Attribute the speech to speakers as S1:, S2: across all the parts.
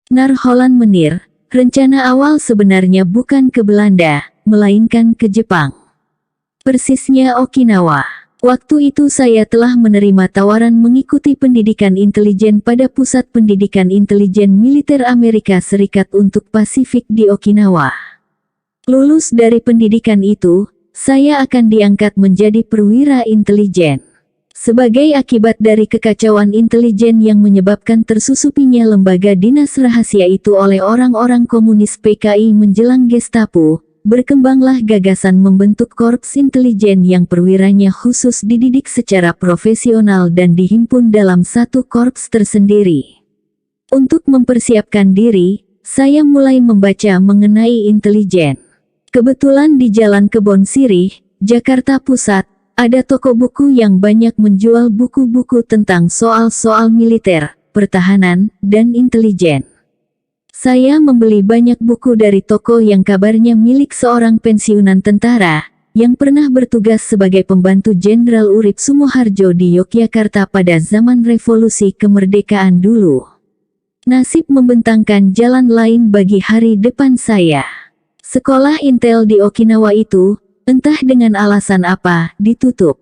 S1: Narholan Menir, rencana awal sebenarnya bukan ke Belanda, melainkan ke Jepang. Persisnya Okinawa. Waktu itu saya telah menerima tawaran mengikuti pendidikan intelijen pada Pusat Pendidikan Intelijen Militer Amerika Serikat untuk Pasifik di Okinawa. Lulus dari pendidikan itu, saya akan diangkat menjadi perwira intelijen. Sebagai akibat dari kekacauan intelijen yang menyebabkan tersusupinya lembaga dinas rahasia itu oleh orang-orang komunis PKI menjelang Gestapo, berkembanglah gagasan membentuk korps intelijen yang perwiranya khusus dididik secara profesional dan dihimpun dalam satu korps tersendiri. Untuk mempersiapkan diri, saya mulai membaca mengenai intelijen. Kebetulan di Jalan Kebon Sirih, Jakarta Pusat, ada toko buku yang banyak menjual buku-buku tentang soal-soal militer, pertahanan, dan intelijen. Saya membeli banyak buku dari toko yang kabarnya milik seorang pensiunan tentara, yang pernah bertugas sebagai pembantu Jenderal Urip Sumoharjo di Yogyakarta pada zaman revolusi kemerdekaan dulu. Nasib membentangkan jalan lain bagi hari depan saya. Sekolah Intel di Okinawa itu, entah dengan alasan apa, ditutup.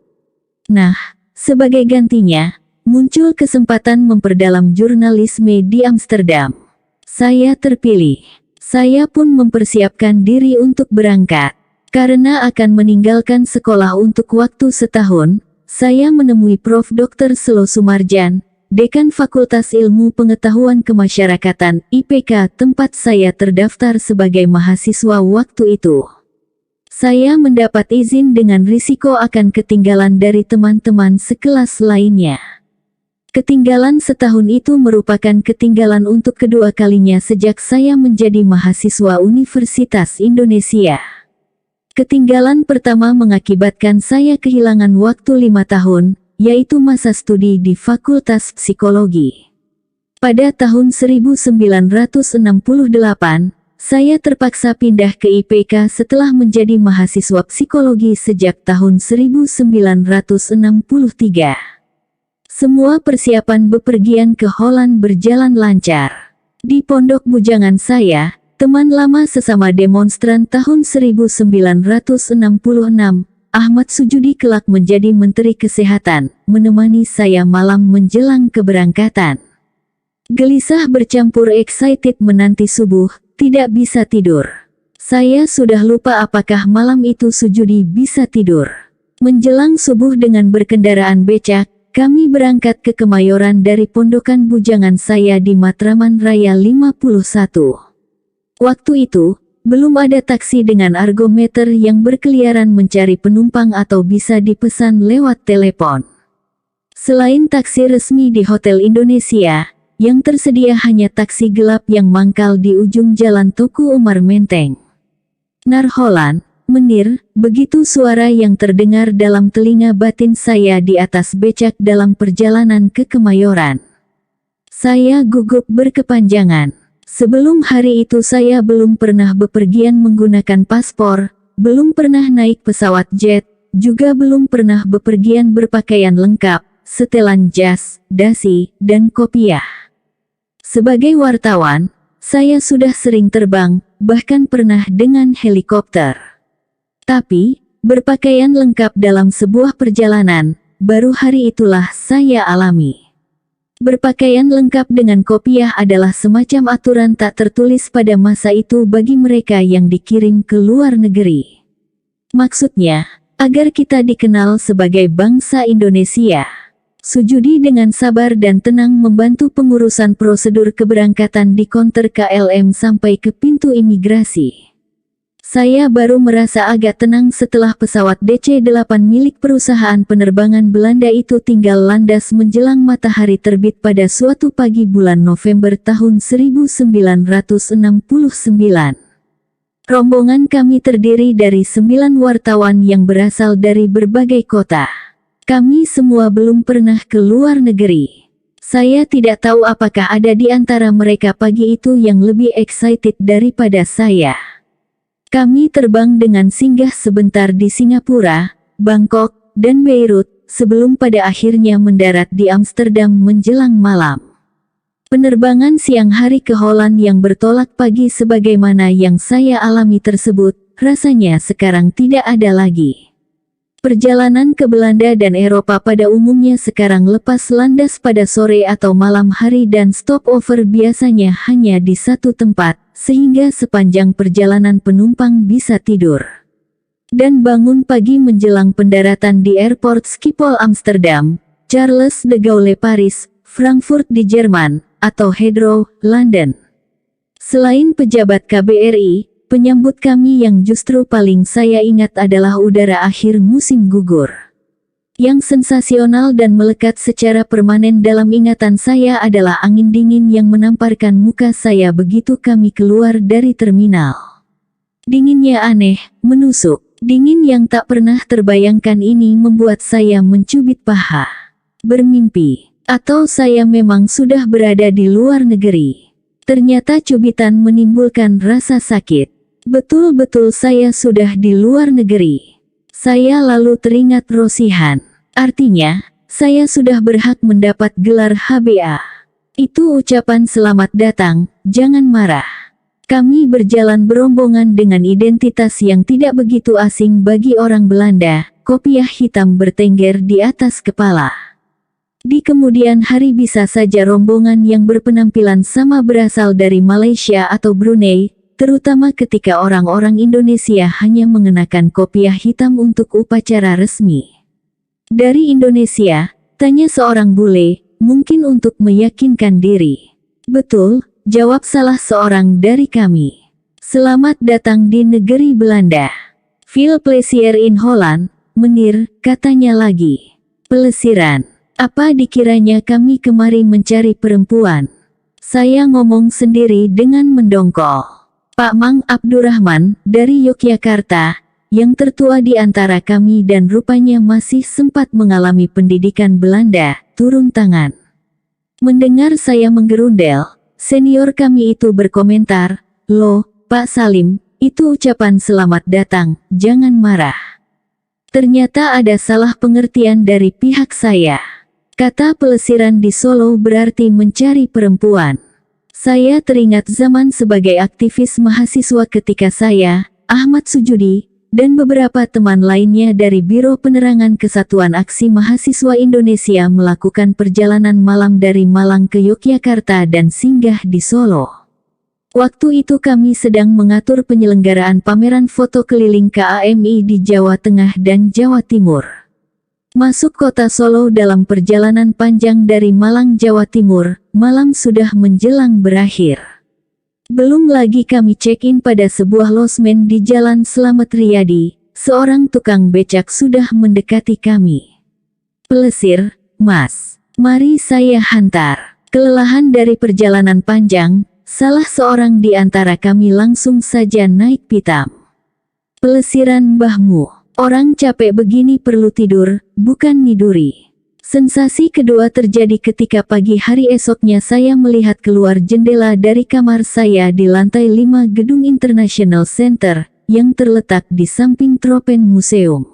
S1: Nah, sebagai gantinya, muncul kesempatan memperdalam jurnalisme di Amsterdam. Saya terpilih. Saya pun mempersiapkan diri untuk berangkat. Karena akan meninggalkan sekolah untuk waktu setahun, saya menemui Prof. Dr. Selo Sumarjan, Dekan Fakultas Ilmu Pengetahuan Kemasyarakatan (IPK) tempat saya terdaftar sebagai mahasiswa waktu itu. Saya mendapat izin dengan risiko akan ketinggalan dari teman-teman sekelas lainnya. Ketinggalan setahun itu merupakan ketinggalan untuk kedua kalinya sejak saya menjadi mahasiswa Universitas Indonesia. Ketinggalan pertama mengakibatkan saya kehilangan waktu 5 tahun, yaitu masa studi di Fakultas Psikologi. Pada tahun 1968, saya terpaksa pindah ke IPK setelah menjadi mahasiswa psikologi sejak tahun 1963. Semua persiapan bepergian ke Holland berjalan lancar. Di pondok bujangan saya, teman lama sesama demonstran tahun 1966, Ahmad Sujudi kelak menjadi Menteri Kesehatan, menemani saya malam menjelang keberangkatan. Gelisah bercampur excited menanti subuh, tidak bisa tidur. Saya sudah lupa apakah malam itu Sujudi bisa tidur. Menjelang subuh dengan berkendaraan becak, kami berangkat ke Kemayoran dari pondokan bujangan saya di Matraman Raya 51. Waktu itu, belum ada taksi dengan argometer yang berkeliaran mencari penumpang atau bisa dipesan lewat telepon. Selain taksi resmi di Hotel Indonesia, yang tersedia hanya taksi gelap yang mangkal di ujung jalan Tuku Umar Menteng. Narholan Menir, begitu suara yang terdengar dalam telinga batin saya di atas becak dalam perjalanan ke Kemayoran. Saya gugup berkepanjangan. Sebelum hari itu saya belum pernah bepergian menggunakan paspor, belum pernah naik pesawat jet, juga belum pernah bepergian berpakaian lengkap, setelan jas, dasi, dan kopiah. Sebagai wartawan, saya sudah sering terbang, bahkan pernah dengan helikopter. Tapi, berpakaian lengkap dalam sebuah perjalanan, baru hari itulah saya alami. Berpakaian lengkap dengan kopiah adalah semacam aturan tak tertulis pada masa itu bagi mereka yang dikirim ke luar negeri. Maksudnya, agar kita dikenal sebagai bangsa Indonesia. Sujudi dengan sabar dan tenang membantu pengurusan prosedur keberangkatan di konter KLM sampai ke pintu imigrasi. Saya baru merasa agak tenang setelah pesawat DC-8 milik perusahaan penerbangan Belanda itu tinggal landas menjelang matahari terbit pada suatu pagi bulan November tahun 1969. Rombongan kami terdiri dari 9 wartawan yang berasal dari berbagai kota. Kami semua belum pernah ke luar negeri. Saya tidak tahu apakah ada di antara mereka pagi itu yang lebih excited daripada saya. Kami terbang dengan singgah sebentar di Singapura, Bangkok, dan Beirut, sebelum pada akhirnya mendarat di Amsterdam menjelang malam. Penerbangan siang hari ke Holland yang bertolak pagi sebagaimana yang saya alami tersebut, rasanya sekarang tidak ada lagi. Perjalanan ke Belanda dan Eropa pada umumnya sekarang lepas landas pada sore atau malam hari dan stopover biasanya hanya di satu tempat, sehingga sepanjang perjalanan penumpang bisa tidur dan bangun pagi menjelang pendaratan di airport Schiphol Amsterdam, Charles de Gaulle Paris, Frankfurt di Jerman, atau Heathrow, London. Selain pejabat KBRI, penyambut kami yang justru paling saya ingat adalah udara akhir musim gugur. Yang sensasional dan melekat secara permanen dalam ingatan saya adalah angin dingin yang menamparkan muka saya begitu kami keluar dari terminal. Dinginnya aneh, menusuk. Dingin yang tak pernah terbayangkan ini membuat saya mencubit paha. Bermimpi. Atau saya memang sudah berada di luar negeri. Ternyata cubitan menimbulkan rasa sakit. Betul-betul saya sudah di luar negeri. Saya lalu teringat Rosihan. Artinya, saya sudah berhak mendapat gelar HBA. Itu ucapan selamat datang, jangan marah. Kami berjalan berombongan dengan identitas yang tidak begitu asing bagi orang Belanda, kopiah hitam bertengger di atas kepala. Di kemudian hari bisa saja rombongan yang berpenampilan sama berasal dari Malaysia atau Brunei, terutama ketika orang-orang Indonesia hanya mengenakan kopiah hitam untuk upacara resmi. Dari Indonesia, tanya seorang bule, mungkin untuk meyakinkan diri. Betul, jawab salah seorang dari kami. Selamat datang di negeri Belanda. Veel plezier in Holland, menir, katanya lagi. Pelesiran. Apa dikiranya kami kemari mencari perempuan? Saya ngomong sendiri dengan mendongkol. Pak Mang Abdurrahman, dari Yogyakarta, yang tertua di antara kami dan rupanya masih sempat mengalami pendidikan Belanda, turun tangan. Mendengar saya menggerundel, senior kami itu berkomentar, "Loh, Pak Salim, itu ucapan selamat datang, jangan marah." Ternyata ada salah pengertian dari pihak saya. Kata pelesiran di Solo berarti mencari perempuan. Saya teringat zaman sebagai aktivis mahasiswa ketika saya, Ahmad Sujudi, dan beberapa teman lainnya dari Biro Penerangan Kesatuan Aksi Mahasiswa Indonesia melakukan perjalanan malam dari Malang ke Yogyakarta dan singgah di Solo. Waktu itu kami sedang mengatur penyelenggaraan pameran foto keliling KAMI di Jawa Tengah dan Jawa Timur. Masuk kota Solo dalam perjalanan panjang dari Malang, Jawa Timur, malam sudah menjelang berakhir. Belum lagi kami check-in pada sebuah losmen di Jalan Slamet Riyadi, seorang tukang becak sudah mendekati kami. Pelesir, Mas, mari saya hantar. Kelelahan dari perjalanan panjang, salah seorang di antara kami langsung saja naik pitam. Pelesiran mbahmu. Orang capek begini perlu tidur, bukan niduri. Sensasi kedua terjadi ketika pagi hari esoknya saya melihat keluar jendela dari kamar saya di lantai 5 Gedung International Center, yang terletak di samping Tropen Museum.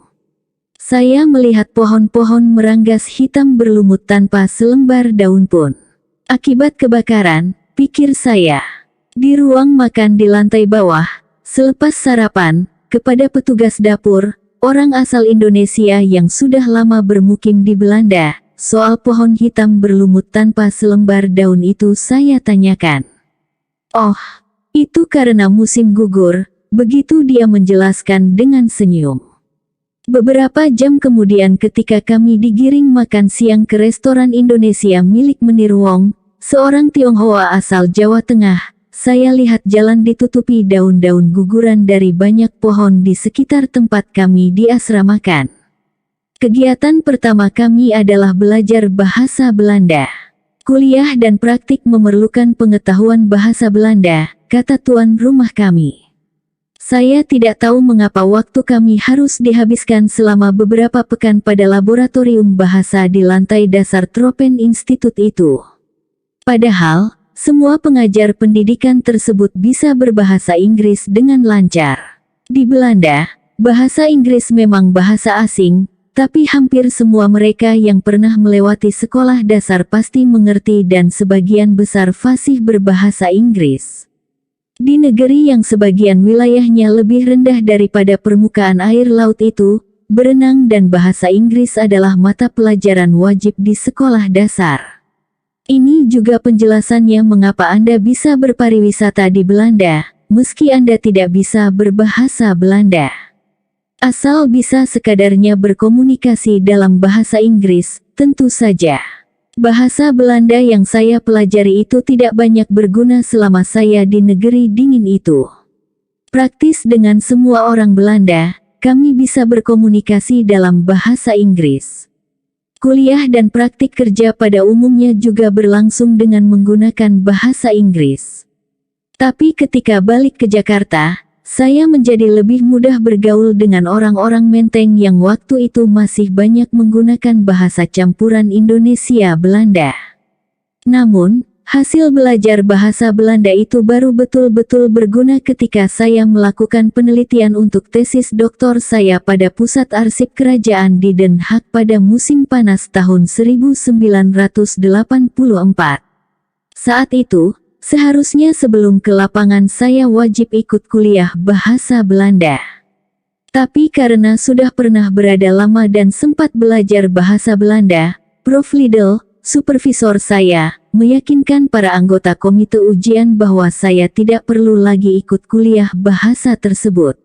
S1: Saya melihat pohon-pohon meranggas hitam berlumut tanpa selembar daun pun. Akibat kebakaran, pikir saya. Di ruang makan di lantai bawah, selepas sarapan, kepada petugas dapur, orang asal Indonesia yang sudah lama bermukim di Belanda, soal pohon hitam berlumut tanpa selembar daun itu saya tanyakan. Oh, itu karena musim gugur, begitu dia menjelaskan dengan senyum. Beberapa jam kemudian ketika kami digiring makan siang ke restoran Indonesia milik Menir Wong, seorang Tionghoa asal Jawa Tengah, saya lihat jalan ditutupi daun-daun guguran dari banyak pohon di sekitar tempat kami diasramakan. Kegiatan pertama kami adalah belajar bahasa Belanda. Kuliah dan praktik memerlukan pengetahuan bahasa Belanda, kata tuan rumah kami. Saya tidak tahu mengapa waktu kami harus dihabiskan selama beberapa pekan pada laboratorium bahasa di lantai dasar Tropen Institute itu. Padahal, semua pengajar pendidikan tersebut bisa berbahasa Inggris dengan lancar. Di Belanda, bahasa Inggris memang bahasa asing, tapi hampir semua mereka yang pernah melewati sekolah dasar pasti mengerti dan sebagian besar fasih berbahasa Inggris. Di negeri yang sebagian wilayahnya lebih rendah daripada permukaan air laut itu, berenang dan bahasa Inggris adalah mata pelajaran wajib di sekolah dasar. Ini juga penjelasannya mengapa Anda bisa berpariwisata di Belanda, meski Anda tidak bisa berbahasa Belanda. Asal bisa sekadarnya berkomunikasi dalam bahasa Inggris, tentu saja. Bahasa Belanda yang saya pelajari itu tidak banyak berguna selama saya di negeri dingin itu. Praktis dengan semua orang Belanda, kami bisa berkomunikasi dalam bahasa Inggris. Kuliah dan praktik kerja pada umumnya juga berlangsung dengan menggunakan bahasa Inggris. Tapi ketika balik ke Jakarta, saya menjadi lebih mudah bergaul dengan orang-orang Menteng yang waktu itu masih banyak menggunakan bahasa campuran Indonesia-Belanda. Namun, hasil belajar bahasa Belanda itu baru betul-betul berguna ketika saya melakukan penelitian untuk tesis doktor saya pada Pusat Arsip Kerajaan di Den Haag pada musim panas tahun 1984. Saat itu, seharusnya sebelum ke lapangan saya wajib ikut kuliah bahasa Belanda. Tapi karena sudah pernah berada lama dan sempat belajar bahasa Belanda, Prof. Lidl, supervisor saya, meyakinkan para anggota komite ujian bahwa saya tidak perlu lagi ikut kuliah bahasa tersebut.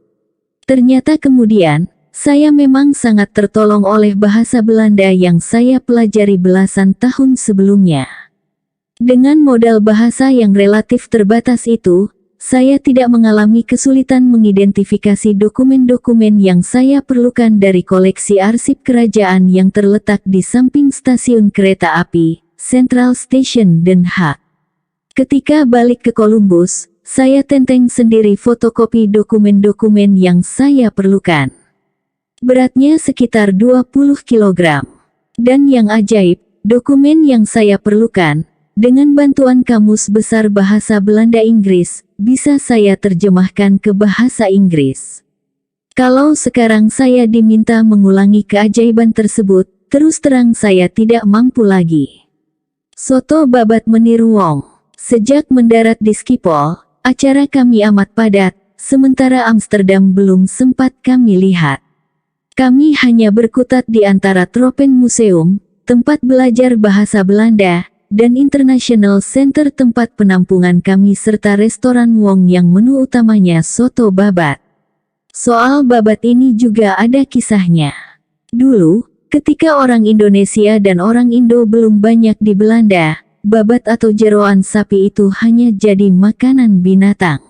S1: Ternyata kemudian, saya memang sangat tertolong oleh bahasa Belanda yang saya pelajari belasan tahun sebelumnya. Dengan modal bahasa yang relatif terbatas itu, saya tidak mengalami kesulitan mengidentifikasi dokumen-dokumen yang saya perlukan dari koleksi arsip kerajaan yang terletak di samping stasiun kereta api, Central Station Den Haag. Ketika balik ke Columbus, saya tenteng sendiri fotokopi dokumen-dokumen yang saya perlukan. Beratnya sekitar 20 kg. Dan yang ajaib, dokumen yang saya perlukan, dengan bantuan kamus besar bahasa Belanda Inggris, bisa saya terjemahkan ke bahasa Inggris. Kalau sekarang saya diminta mengulangi keajaiban tersebut, terus terang saya tidak mampu lagi. Soto babat meniru Wong. Sejak mendarat di Schiphol, acara kami amat padat, sementara Amsterdam belum sempat kami lihat. Kami hanya berkutat di antara Tropen Museum, tempat belajar bahasa Belanda, dan International Center tempat penampungan kami serta restoran Wong yang menu utamanya soto babat. Soal babat ini juga ada kisahnya. Dulu, ketika orang Indonesia dan orang Indo belum banyak di Belanda, babat atau jeroan sapi itu hanya jadi makanan binatang.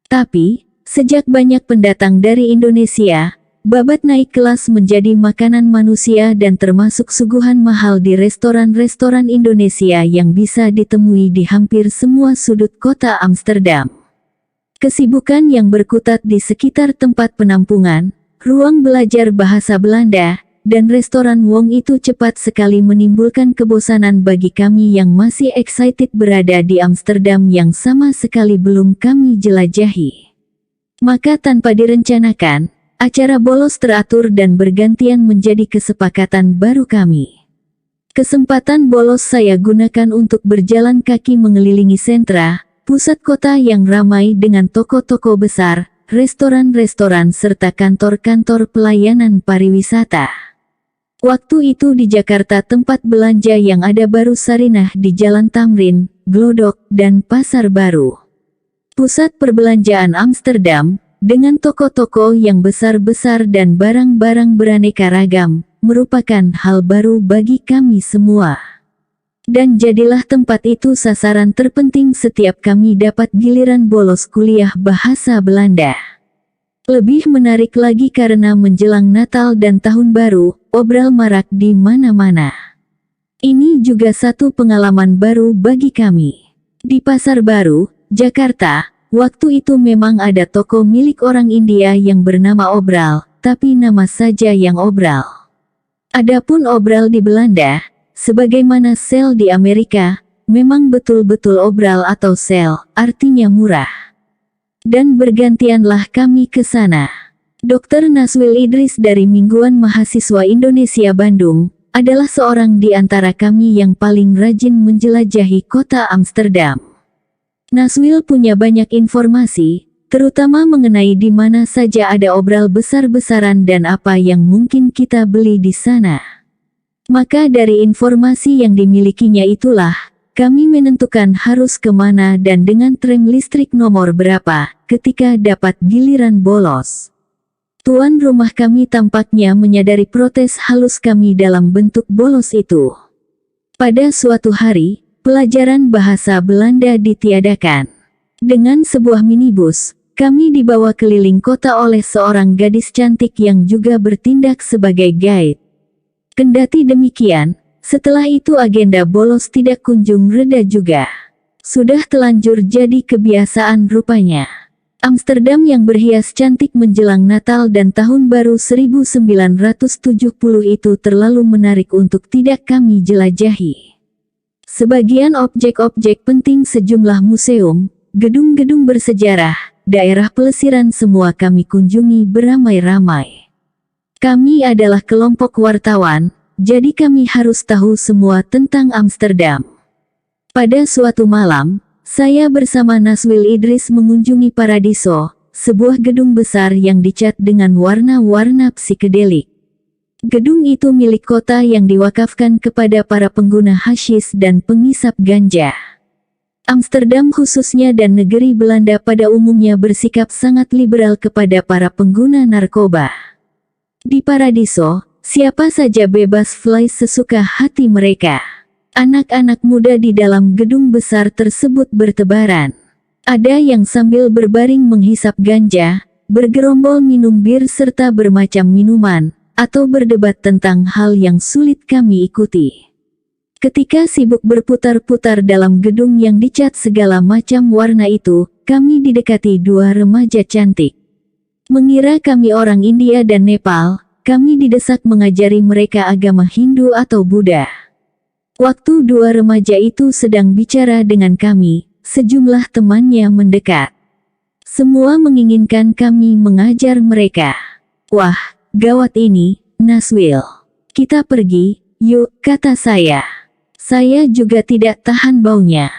S1: Tapi, sejak banyak pendatang dari Indonesia, babat naik kelas menjadi makanan manusia dan termasuk suguhan mahal di restoran-restoran Indonesia yang bisa ditemui di hampir semua sudut kota Amsterdam. Kesibukan yang berkutat di sekitar tempat penampungan, ruang belajar bahasa Belanda, dan restoran Wong itu cepat sekali menimbulkan kebosanan bagi kami yang masih excited berada di Amsterdam yang sama sekali belum kami jelajahi. Maka tanpa direncanakan, acara bolos teratur dan bergantian menjadi kesepakatan baru kami. Kesempatan bolos saya gunakan untuk berjalan kaki mengelilingi sentra, pusat kota yang ramai dengan toko-toko besar, restoran-restoran serta kantor-kantor pelayanan pariwisata. Waktu itu di Jakarta tempat belanja yang ada baru Sarinah di Jalan Tamrin, Glodok, dan Pasar Baru. Pusat perbelanjaan Amsterdam, dengan toko-toko yang besar-besar dan barang-barang beraneka ragam, merupakan hal baru bagi kami semua. Dan jadilah tempat itu sasaran terpenting setiap kami dapat giliran bolos kuliah bahasa Belanda. Lebih menarik lagi karena menjelang Natal dan Tahun Baru, obral marak di mana-mana. Ini juga satu pengalaman baru bagi kami. Di Pasar Baru, Jakarta, waktu itu memang ada toko milik orang India yang bernama Obral, tapi nama saja yang Obral. Adapun Obral di Belanda, sebagaimana sel di Amerika, memang betul-betul Obral atau sel, artinya murah. Dan bergantianlah kami ke sana. Dr. Naswil Idris dari Mingguan Mahasiswa Indonesia Bandung, adalah seorang di antara kami yang paling rajin menjelajahi kota Amsterdam. Naswil punya banyak informasi, terutama mengenai di mana saja ada obral besar-besaran dan apa yang mungkin kita beli di sana. Maka dari informasi yang dimilikinya itulah, kami menentukan harus kemana dan dengan tram listrik nomor berapa, ketika dapat giliran bolos. Tuan rumah kami tampaknya menyadari protes halus kami dalam bentuk bolos itu. Pada suatu hari, pelajaran bahasa Belanda ditiadakan. Dengan sebuah minibus, kami dibawa keliling kota oleh seorang gadis cantik yang juga bertindak sebagai guide. Kendati demikian, setelah itu agenda bolos tidak kunjung reda juga. Sudah telanjur jadi kebiasaan rupanya. Amsterdam yang berhias cantik menjelang Natal dan Tahun Baru 1970 itu terlalu menarik untuk tidak kami jelajahi. Sebagian objek-objek penting sejumlah museum, gedung-gedung bersejarah, daerah pelesiran semua kami kunjungi beramai-ramai. Kami adalah kelompok wartawan, jadi kami harus tahu semua tentang Amsterdam. Pada suatu malam, saya bersama Naswil Idris mengunjungi Paradiso, sebuah gedung besar yang dicat dengan warna-warna psikedelik. Gedung itu milik kota yang diwakafkan kepada para pengguna hasyis dan pengisap ganja. Amsterdam khususnya dan negeri Belanda pada umumnya bersikap sangat liberal kepada para pengguna narkoba. Di Paradiso, siapa saja bebas fly sesuka hati mereka. Anak-anak muda di dalam gedung besar tersebut bertebaran. Ada yang sambil berbaring menghisap ganja, bergerombol minum bir serta bermacam minuman, atau berdebat tentang hal yang sulit kami ikuti. Ketika sibuk berputar-putar dalam gedung yang dicat segala macam warna itu, kami didekati dua remaja cantik. Mengira kami orang India dan Nepal, kami didesak mengajari mereka agama Hindu atau Buddha. Waktu dua remaja itu sedang bicara dengan kami, sejumlah temannya mendekat. Semua menginginkan kami mengajar mereka. Wah, gawat ini, Naswil. Kita pergi, yuk, kata saya. Saya juga tidak tahan baunya.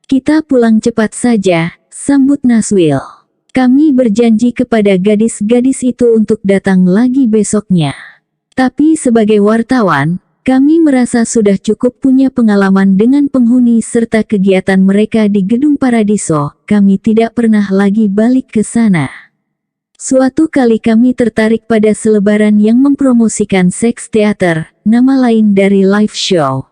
S1: Kita pulang cepat saja, sambut Naswil. Kami berjanji kepada gadis-gadis itu untuk datang lagi besoknya. Tapi sebagai wartawan, kami merasa sudah cukup punya pengalaman dengan penghuni serta kegiatan mereka di Gedung Paradiso. Kami tidak pernah lagi balik ke sana. Suatu kali kami tertarik pada selebaran yang mempromosikan seks teater, nama lain dari live show.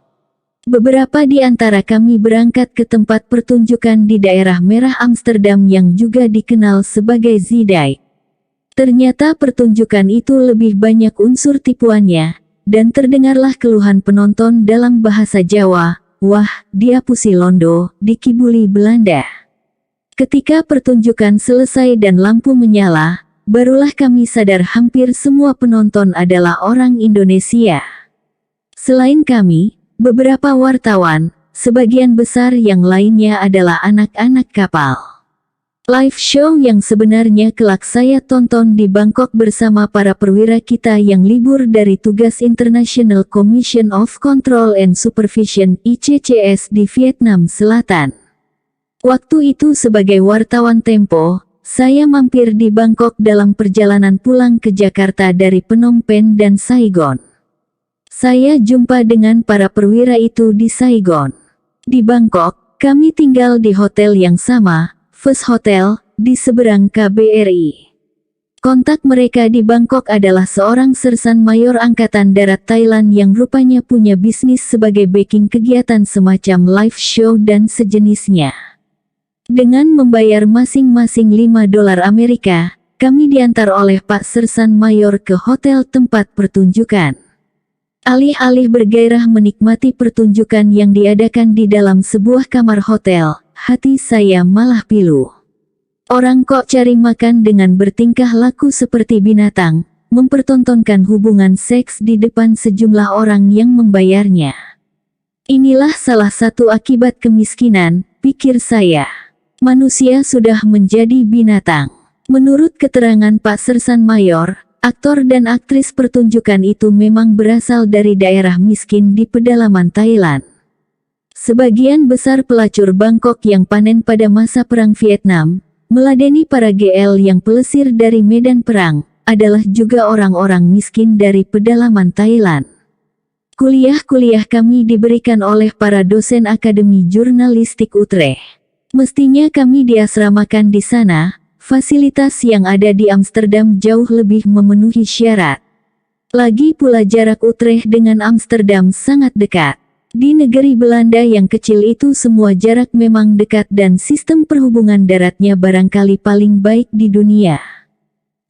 S1: Beberapa di antara kami berangkat ke tempat pertunjukan di daerah Merah Amsterdam yang juga dikenal sebagai Zeedijk. Ternyata pertunjukan itu lebih banyak unsur tipuannya, dan terdengarlah keluhan penonton dalam bahasa Jawa, wah, dia pusi londo, dikibuli Belanda. Ketika pertunjukan selesai dan lampu menyala, barulah kami sadar hampir semua penonton adalah orang Indonesia. Selain kami, beberapa wartawan, sebagian besar yang lainnya adalah anak-anak kapal. Live show yang sebenarnya kelak saya tonton di Bangkok bersama para perwira kita yang libur dari tugas International Commission of Control and Supervision (ICCS) di Vietnam Selatan. Waktu itu sebagai wartawan Tempo, saya mampir di Bangkok dalam perjalanan pulang ke Jakarta dari Phnom Penh dan Saigon. Saya jumpa dengan para perwira itu di Saigon. Di Bangkok, kami tinggal di hotel yang sama, First Hotel, di seberang KBRI. Kontak mereka di Bangkok adalah seorang sersan mayor Angkatan Darat Thailand yang rupanya punya bisnis sebagai backing kegiatan semacam live show dan sejenisnya. Dengan membayar masing-masing $5 Amerika, kami diantar oleh Pak Sersan Mayor ke hotel tempat pertunjukan. Alih-alih bergairah menikmati pertunjukan yang diadakan di dalam sebuah kamar hotel, hati saya malah pilu. Orang kok cari makan dengan bertingkah laku seperti binatang, mempertontonkan hubungan seks di depan sejumlah orang yang membayarnya. Inilah salah satu akibat kemiskinan, pikir saya. Manusia sudah menjadi binatang. Menurut keterangan Pak Sersan Mayor, aktor dan aktris pertunjukan itu memang berasal dari daerah miskin di pedalaman Thailand. Sebagian besar pelacur Bangkok yang panen pada masa Perang Vietnam, meladeni para GL yang pelesir dari medan perang, adalah juga orang-orang miskin dari pedalaman Thailand. Kuliah-kuliah kami diberikan oleh para dosen Akademi Jurnalistik Utrecht. Mestinya kami diasramakan di sana. Fasilitas yang ada di Amsterdam jauh lebih memenuhi syarat. Lagi pula jarak Utrecht dengan Amsterdam sangat dekat. Di negeri Belanda yang kecil itu semua jarak memang dekat dan sistem perhubungan daratnya barangkali paling baik di dunia.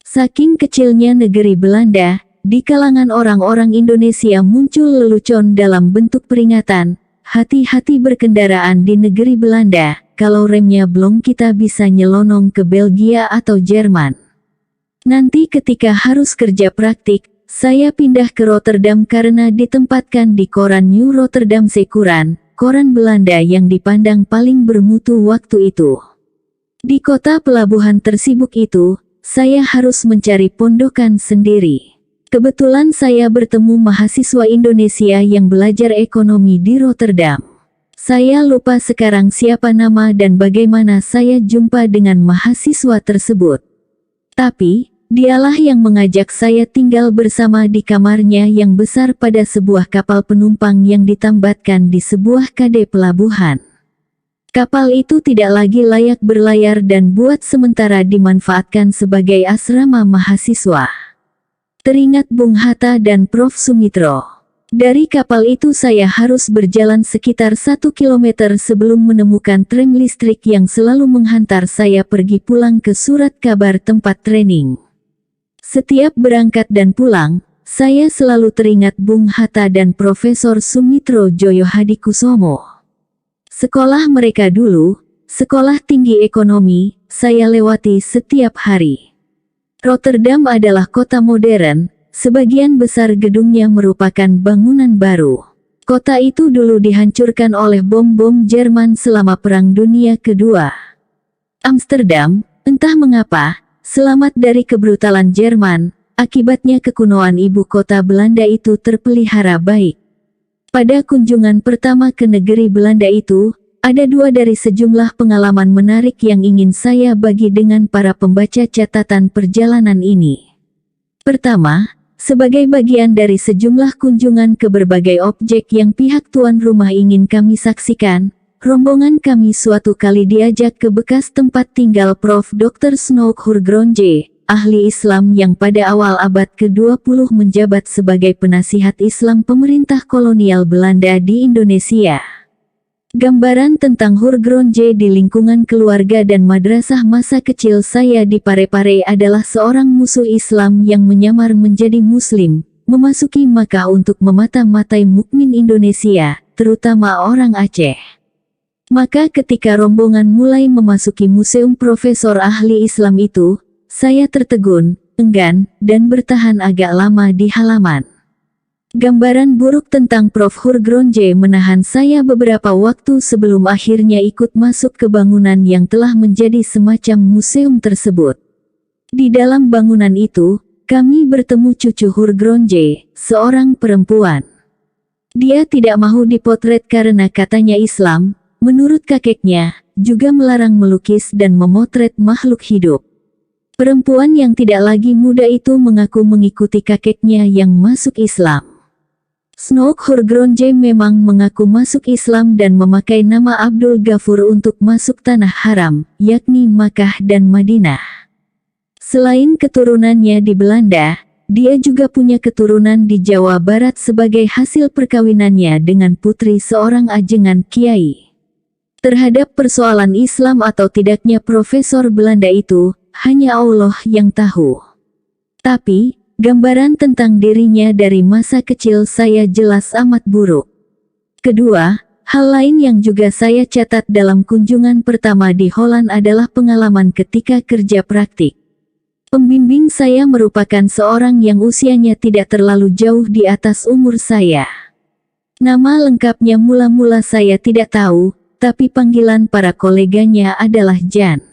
S1: Saking kecilnya negeri Belanda, di kalangan orang-orang Indonesia muncul lelucon dalam bentuk peringatan, hati-hati berkendaraan di negeri Belanda. Kalau remnya blong kita bisa nyelonong ke Belgia atau Jerman. Nanti ketika harus kerja praktik, saya pindah ke Rotterdam karena ditempatkan di koran New Rotterdamse Courant, koran Belanda yang dipandang paling bermutu waktu itu. Di kota pelabuhan tersibuk itu, saya harus mencari pondokan sendiri. Kebetulan saya bertemu mahasiswa Indonesia yang belajar ekonomi di Rotterdam. Saya lupa sekarang siapa nama dan bagaimana saya jumpa dengan mahasiswa tersebut. Tapi, dialah yang mengajak saya tinggal bersama di kamarnya yang besar pada sebuah kapal penumpang yang ditambatkan di sebuah kade pelabuhan. Kapal itu tidak lagi layak berlayar dan buat sementara dimanfaatkan sebagai asrama mahasiswa. Teringat Bung Hatta dan Prof. Sumitro. Dari kapal itu saya harus berjalan sekitar 1 kilometer sebelum menemukan tram listrik yang selalu menghantar saya pergi pulang ke Surat Kabar tempat training. Setiap berangkat dan pulang, saya selalu teringat Bung Hatta dan Profesor Sumitro Joyo Hadikusumo. Sekolah mereka dulu, sekolah tinggi ekonomi, saya lewati setiap hari. Rotterdam adalah kota modern. Sebagian besar gedungnya merupakan bangunan baru. Kota itu dulu dihancurkan oleh bom-bom Jerman selama Perang Dunia Kedua. Amsterdam, entah mengapa, selamat dari kebrutalan Jerman, akibatnya kekunoan ibu kota Belanda itu terpelihara baik. Pada kunjungan pertama ke negeri Belanda itu, ada dua dari sejumlah pengalaman menarik yang ingin saya bagi dengan para pembaca catatan perjalanan ini. Pertama, sebagai bagian dari sejumlah kunjungan ke berbagai objek yang pihak tuan rumah ingin kami saksikan, rombongan kami suatu kali diajak ke bekas tempat tinggal Prof. Dr. Snoek Hurgronje, ahli Islam yang pada awal abad ke-20 menjabat sebagai penasihat Islam pemerintah kolonial Belanda di Indonesia. Gambaran tentang Hurgronje di lingkungan keluarga dan madrasah masa kecil saya di Parepare adalah seorang musuh Islam yang menyamar menjadi Muslim, memasuki Makkah untuk memata-matai mukmin Indonesia, terutama orang Aceh. Maka ketika rombongan mulai memasuki museum profesor ahli Islam itu, saya tertegun, enggan, dan bertahan agak lama di halaman. Gambaran buruk tentang Prof. Hurgronje menahan saya beberapa waktu sebelum akhirnya ikut masuk ke bangunan yang telah menjadi semacam museum tersebut. Di dalam bangunan itu, kami bertemu cucu Hurgronje, seorang perempuan. Dia tidak mau dipotret karena katanya Islam, menurut kakeknya, juga melarang melukis dan memotret makhluk hidup. Perempuan yang tidak lagi muda itu mengaku mengikuti kakeknya yang masuk Islam. Snoek Hurgronje memang mengaku masuk Islam dan memakai nama Abdul Ghafur untuk masuk tanah haram, yakni Makkah dan Madinah. Selain keturunannya di Belanda, dia juga punya keturunan di Jawa Barat sebagai hasil perkawinannya dengan putri seorang ajengan kiai. Terhadap persoalan Islam atau tidaknya profesor Belanda itu, hanya Allah yang tahu. Tapi, gambaran tentang dirinya dari masa kecil saya jelas amat buruk. Kedua, hal lain yang juga saya catat dalam kunjungan pertama di Holland adalah pengalaman ketika kerja praktik. Pembimbing saya merupakan seorang yang usianya tidak terlalu jauh di atas umur saya. Nama lengkapnya mula-mula saya tidak tahu, tapi panggilan para koleganya adalah Jan.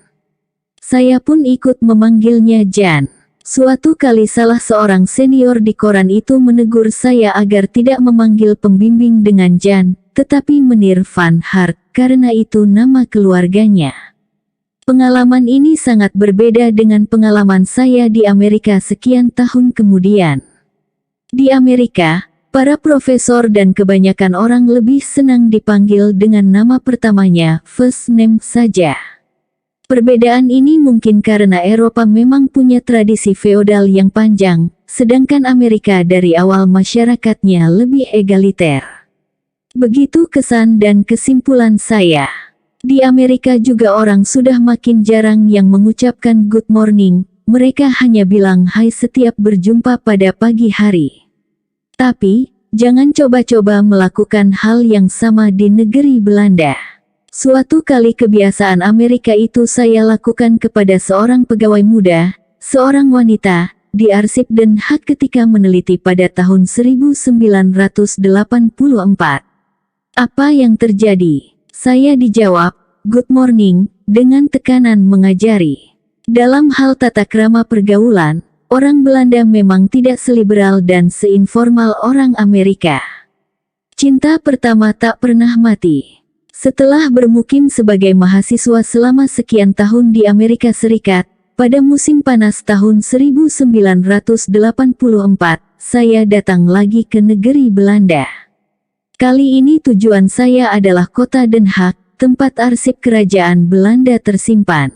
S1: Saya pun ikut memanggilnya Jan. Suatu kali salah seorang senior di koran itu menegur saya agar tidak memanggil pembimbing dengan Jan, tetapi Meneer Van Hart, karena itu nama keluarganya. Pengalaman ini sangat berbeda dengan pengalaman saya di Amerika sekian tahun kemudian. Di Amerika, para profesor dan kebanyakan orang lebih senang dipanggil dengan nama pertamanya, first name saja. Perbedaan ini mungkin karena Eropa memang punya tradisi feodal yang panjang, sedangkan Amerika dari awal masyarakatnya lebih egaliter. Begitu kesan dan kesimpulan saya. Di Amerika juga orang sudah makin jarang yang mengucapkan good morning, mereka hanya bilang hai setiap berjumpa pada pagi hari. Tapi, jangan coba-coba melakukan hal yang sama di negeri Belanda. Suatu kali kebiasaan Amerika itu saya lakukan kepada seorang pegawai muda, seorang wanita, di arsip Den Haag ketika meneliti pada tahun 1984. Apa yang terjadi? Saya dijawab, good morning, dengan tekanan mengajari. Dalam hal tata krama pergaulan, orang Belanda memang tidak seliberal dan seinformal orang Amerika. Cinta pertama tak pernah mati. Setelah bermukim sebagai mahasiswa selama sekian tahun di Amerika Serikat, pada musim panas tahun 1984, saya datang lagi ke negeri Belanda. Kali ini tujuan saya adalah kota Den Haag, tempat arsip kerajaan Belanda tersimpan.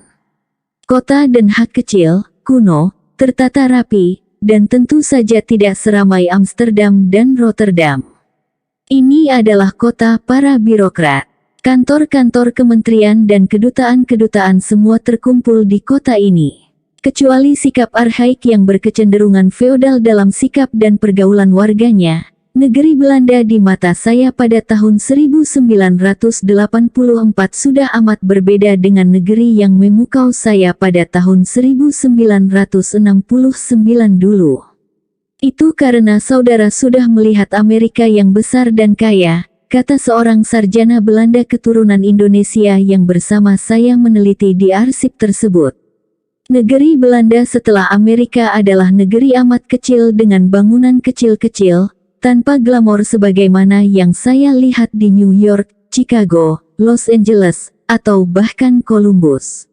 S1: Kota Den Haag kecil, kuno, tertata rapi, dan tentu saja tidak seramai Amsterdam dan Rotterdam. Ini adalah kota para birokrat. Kantor-kantor kementerian dan kedutaan-kedutaan semua terkumpul di kota ini. Kecuali sikap arhaik yang berkecenderungan feodal dalam sikap dan pergaulan warganya, negeri Belanda di mata saya pada tahun 1984 sudah amat berbeda dengan negeri yang memukau saya pada tahun 1969 dulu. Itu karena saudara sudah melihat Amerika yang besar dan kaya, kata seorang sarjana Belanda keturunan Indonesia yang bersama saya meneliti di arsip tersebut. Negeri Belanda setelah Amerika adalah negeri amat kecil dengan bangunan kecil-kecil, tanpa glamor sebagaimana yang saya lihat di New York, Chicago, Los Angeles, atau bahkan Columbus.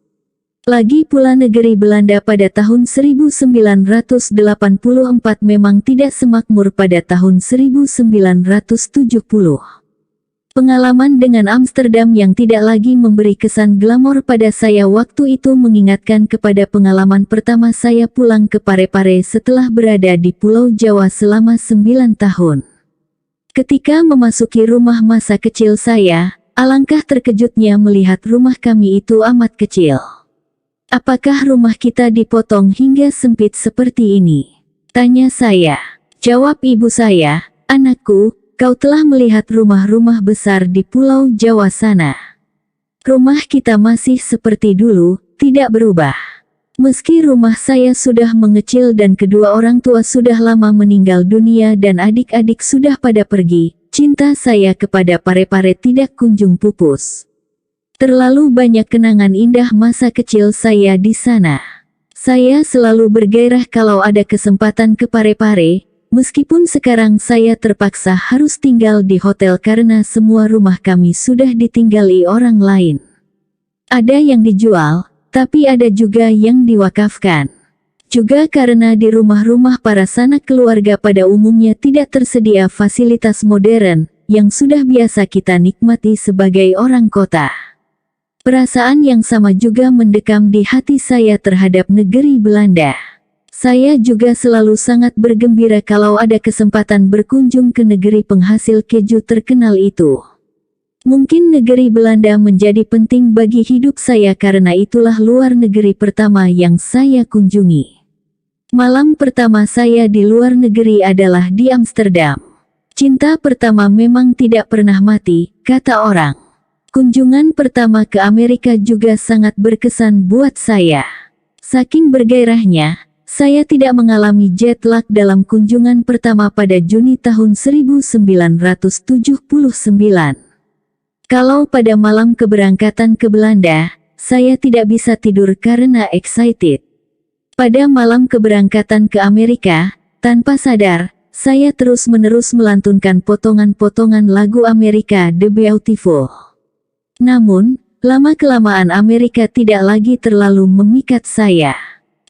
S1: Lagi pula negeri Belanda pada tahun 1984 memang tidak semakmur pada tahun 1970. Pengalaman dengan Amsterdam yang tidak lagi memberi kesan glamor pada saya waktu itu mengingatkan kepada pengalaman pertama saya pulang ke Parepare setelah berada di Pulau Jawa selama 9 tahun. Ketika memasuki rumah masa kecil saya, alangkah terkejutnya melihat rumah kami itu amat kecil. Apakah rumah kita dipotong hingga sempit seperti ini? Tanya saya. Jawab ibu saya, anakku, kau telah melihat rumah-rumah besar di Pulau Jawa sana. Rumah kita masih seperti dulu, tidak berubah. Meski rumah saya sudah mengecil dan kedua orang tua sudah lama meninggal dunia dan adik-adik sudah pada pergi, cinta saya kepada Parepare tidak kunjung pupus. Terlalu banyak kenangan indah masa kecil saya di sana. Saya selalu bergairah kalau ada kesempatan ke Parepare. Meskipun sekarang saya terpaksa harus tinggal di hotel karena semua rumah kami sudah ditinggali orang lain. Ada yang dijual, tapi ada juga yang diwakafkan. Juga karena di rumah-rumah para sanak keluarga pada umumnya tidak tersedia fasilitas modern, yang sudah biasa kita nikmati sebagai orang kota. Perasaan yang sama juga mendekam di hati saya terhadap negeri Belanda. Saya juga selalu sangat bergembira kalau ada kesempatan berkunjung ke negeri penghasil keju terkenal itu. Mungkin negeri Belanda menjadi penting bagi hidup saya karena itulah luar negeri pertama yang saya kunjungi. Malam pertama saya di luar negeri adalah di Amsterdam. Cinta pertama memang tidak pernah mati, kata orang. Kunjungan pertama ke Amerika juga sangat berkesan buat saya. Saking bergairahnya, saya tidak mengalami jet lag dalam kunjungan pertama pada Juni tahun 1979. Kalau pada malam keberangkatan ke Belanda, saya tidak bisa tidur karena excited. Pada malam keberangkatan ke Amerika, tanpa sadar, saya terus-menerus melantunkan potongan-potongan lagu Amerika The Beautiful. Namun, lama-kelamaan Amerika tidak lagi terlalu memikat saya.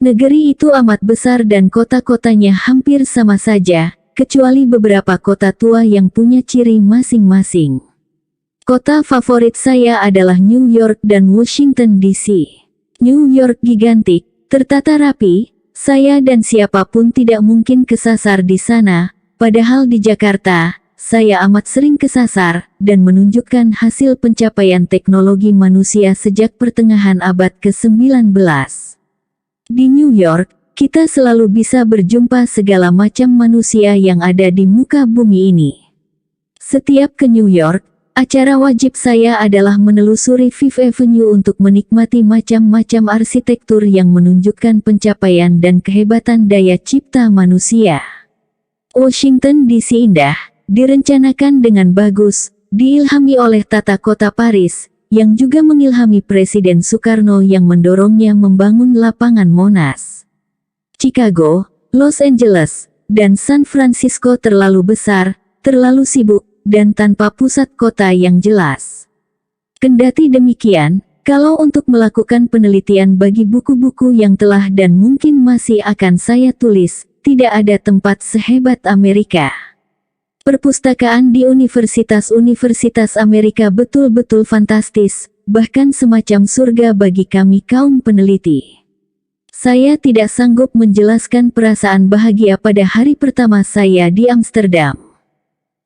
S1: Negeri itu amat besar dan kota-kotanya hampir sama saja, kecuali beberapa kota tua yang punya ciri masing-masing. Kota favorit saya adalah New York dan Washington DC. New York gigantik, tertata rapi, saya dan siapapun tidak mungkin kesasar di sana, padahal di Jakarta, saya amat sering kesasar, dan menunjukkan hasil pencapaian teknologi manusia sejak pertengahan abad ke-19. Di New York, kita selalu bisa berjumpa segala macam manusia yang ada di muka bumi ini. Setiap ke New York, acara wajib saya adalah menelusuri Fifth Avenue untuk menikmati macam-macam arsitektur yang menunjukkan pencapaian dan kehebatan daya cipta manusia. Washington DC indah, direncanakan dengan bagus, diilhami oleh tata kota Paris, yang juga mengilhami Presiden Soekarno yang mendorongnya membangun lapangan Monas. Chicago, Los Angeles, dan San Francisco terlalu besar, terlalu sibuk, dan tanpa pusat kota yang jelas. Kendati demikian, kalau untuk melakukan penelitian bagi buku-buku yang telah dan mungkin masih akan saya tulis, tidak ada tempat sehebat Amerika. Perpustakaan di universitas-universitas Amerika betul-betul fantastis, bahkan semacam surga bagi kami kaum peneliti. Saya tidak sanggup menjelaskan perasaan bahagia pada hari pertama saya di Amsterdam.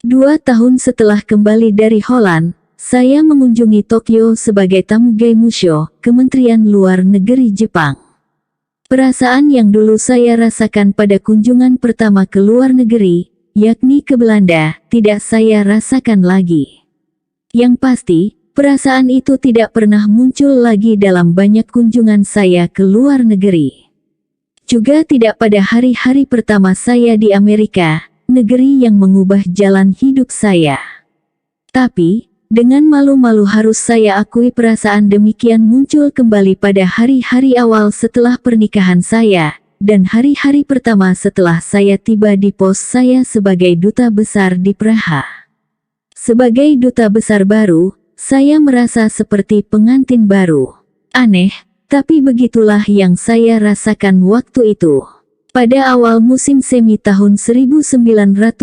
S1: 2 tahun setelah kembali dari Holland, saya mengunjungi Tokyo sebagai tamu Geimusho, Kementerian Luar Negeri Jepang. Perasaan yang dulu saya rasakan pada kunjungan pertama ke luar negeri, yakni ke Belanda, tidak saya rasakan lagi. Yang pasti, perasaan itu tidak pernah muncul lagi dalam banyak kunjungan saya ke luar negeri. Juga tidak pada hari-hari pertama saya di Amerika, negeri yang mengubah jalan hidup saya. Tapi, dengan malu-malu harus saya akui perasaan demikian muncul kembali pada hari-hari awal setelah pernikahan saya, dan hari-hari pertama setelah saya tiba di pos saya sebagai duta besar di Praha. Sebagai duta besar baru, saya merasa seperti pengantin baru. Aneh, tapi begitulah yang saya rasakan waktu itu. Pada awal musim semi tahun 1970,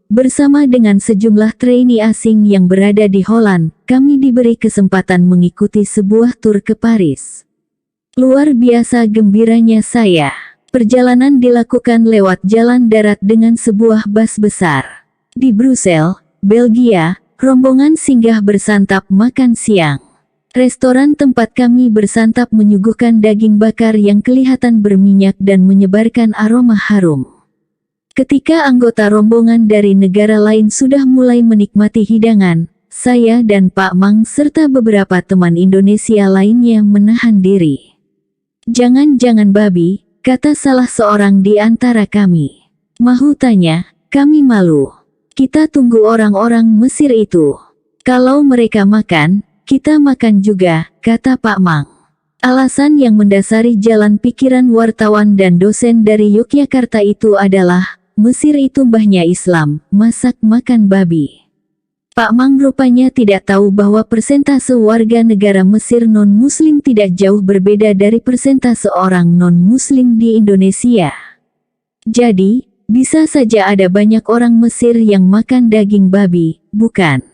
S1: bersama dengan sejumlah trainee asing yang berada di Holland, kami diberi kesempatan mengikuti sebuah tur ke Paris. Luar biasa gembiranya saya. Perjalanan dilakukan lewat jalan darat dengan sebuah bus besar. Di Brussels, Belgia, rombongan singgah bersantap makan siang. Restoran tempat kami bersantap menyuguhkan daging bakar yang kelihatan berminyak dan menyebarkan aroma harum. Ketika anggota rombongan dari negara lain sudah mulai menikmati hidangan, saya dan Pak Mang serta beberapa teman Indonesia lainnya menahan diri. "Jangan-jangan babi," kata salah seorang di antara kami. "Mahu tanya, kami malu. Kita tunggu orang-orang Mesir itu. Kalau mereka makan, kita makan juga," kata Pak Mang. Alasan yang mendasari jalan pikiran wartawan dan dosen dari Yogyakarta itu adalah, Mesir itu mbahnya Islam, masak makan babi. Pak Mang rupanya tidak tahu bahwa persentase warga negara Mesir non-Muslim tidak jauh berbeda dari persentase orang non-Muslim di Indonesia. Jadi, bisa saja ada banyak orang Mesir yang makan daging babi, bukan?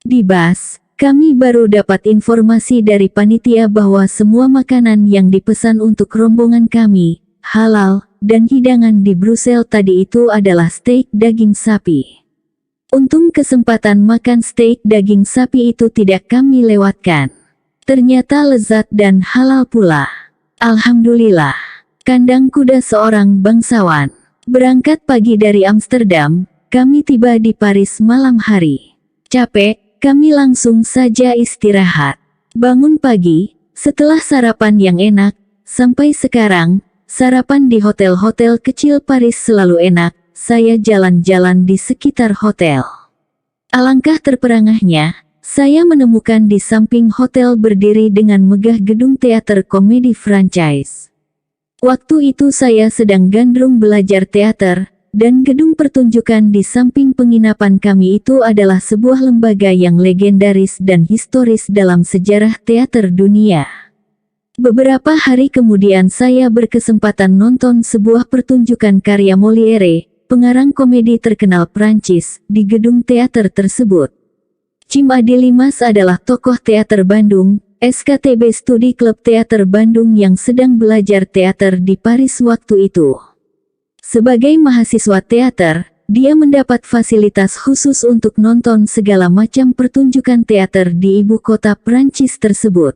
S1: Di bus, kami baru dapat informasi dari panitia bahwa semua makanan yang dipesan untuk rombongan kami, halal, dan hidangan di Brussels tadi itu adalah steak daging sapi. Untung kesempatan makan steak daging sapi itu tidak kami lewatkan. Ternyata lezat dan halal pula. Alhamdulillah. Kandang kuda seorang bangsawan. Berangkat pagi dari Amsterdam, kami tiba di Paris malam hari. Capek, kami langsung saja istirahat. Bangun pagi, setelah sarapan yang enak, sampai sekarang, sarapan di hotel-hotel kecil Paris selalu enak. Saya jalan-jalan di sekitar hotel. Alangkah terperangahnya, saya menemukan di samping hotel berdiri dengan megah gedung teater komedi franchise. Waktu itu saya sedang gandrung belajar teater, dan gedung pertunjukan di samping penginapan kami itu adalah sebuah lembaga yang legendaris dan historis dalam sejarah teater dunia. Beberapa hari kemudian saya berkesempatan nonton sebuah pertunjukan karya Molière, pengarang komedi terkenal Prancis, di gedung teater tersebut. Jim Adilimas adalah tokoh teater Bandung, SKTB Studi Klub Teater Bandung yang sedang belajar teater di Paris waktu itu. Sebagai mahasiswa teater, dia mendapat fasilitas khusus untuk nonton segala macam pertunjukan teater di ibu kota Prancis tersebut.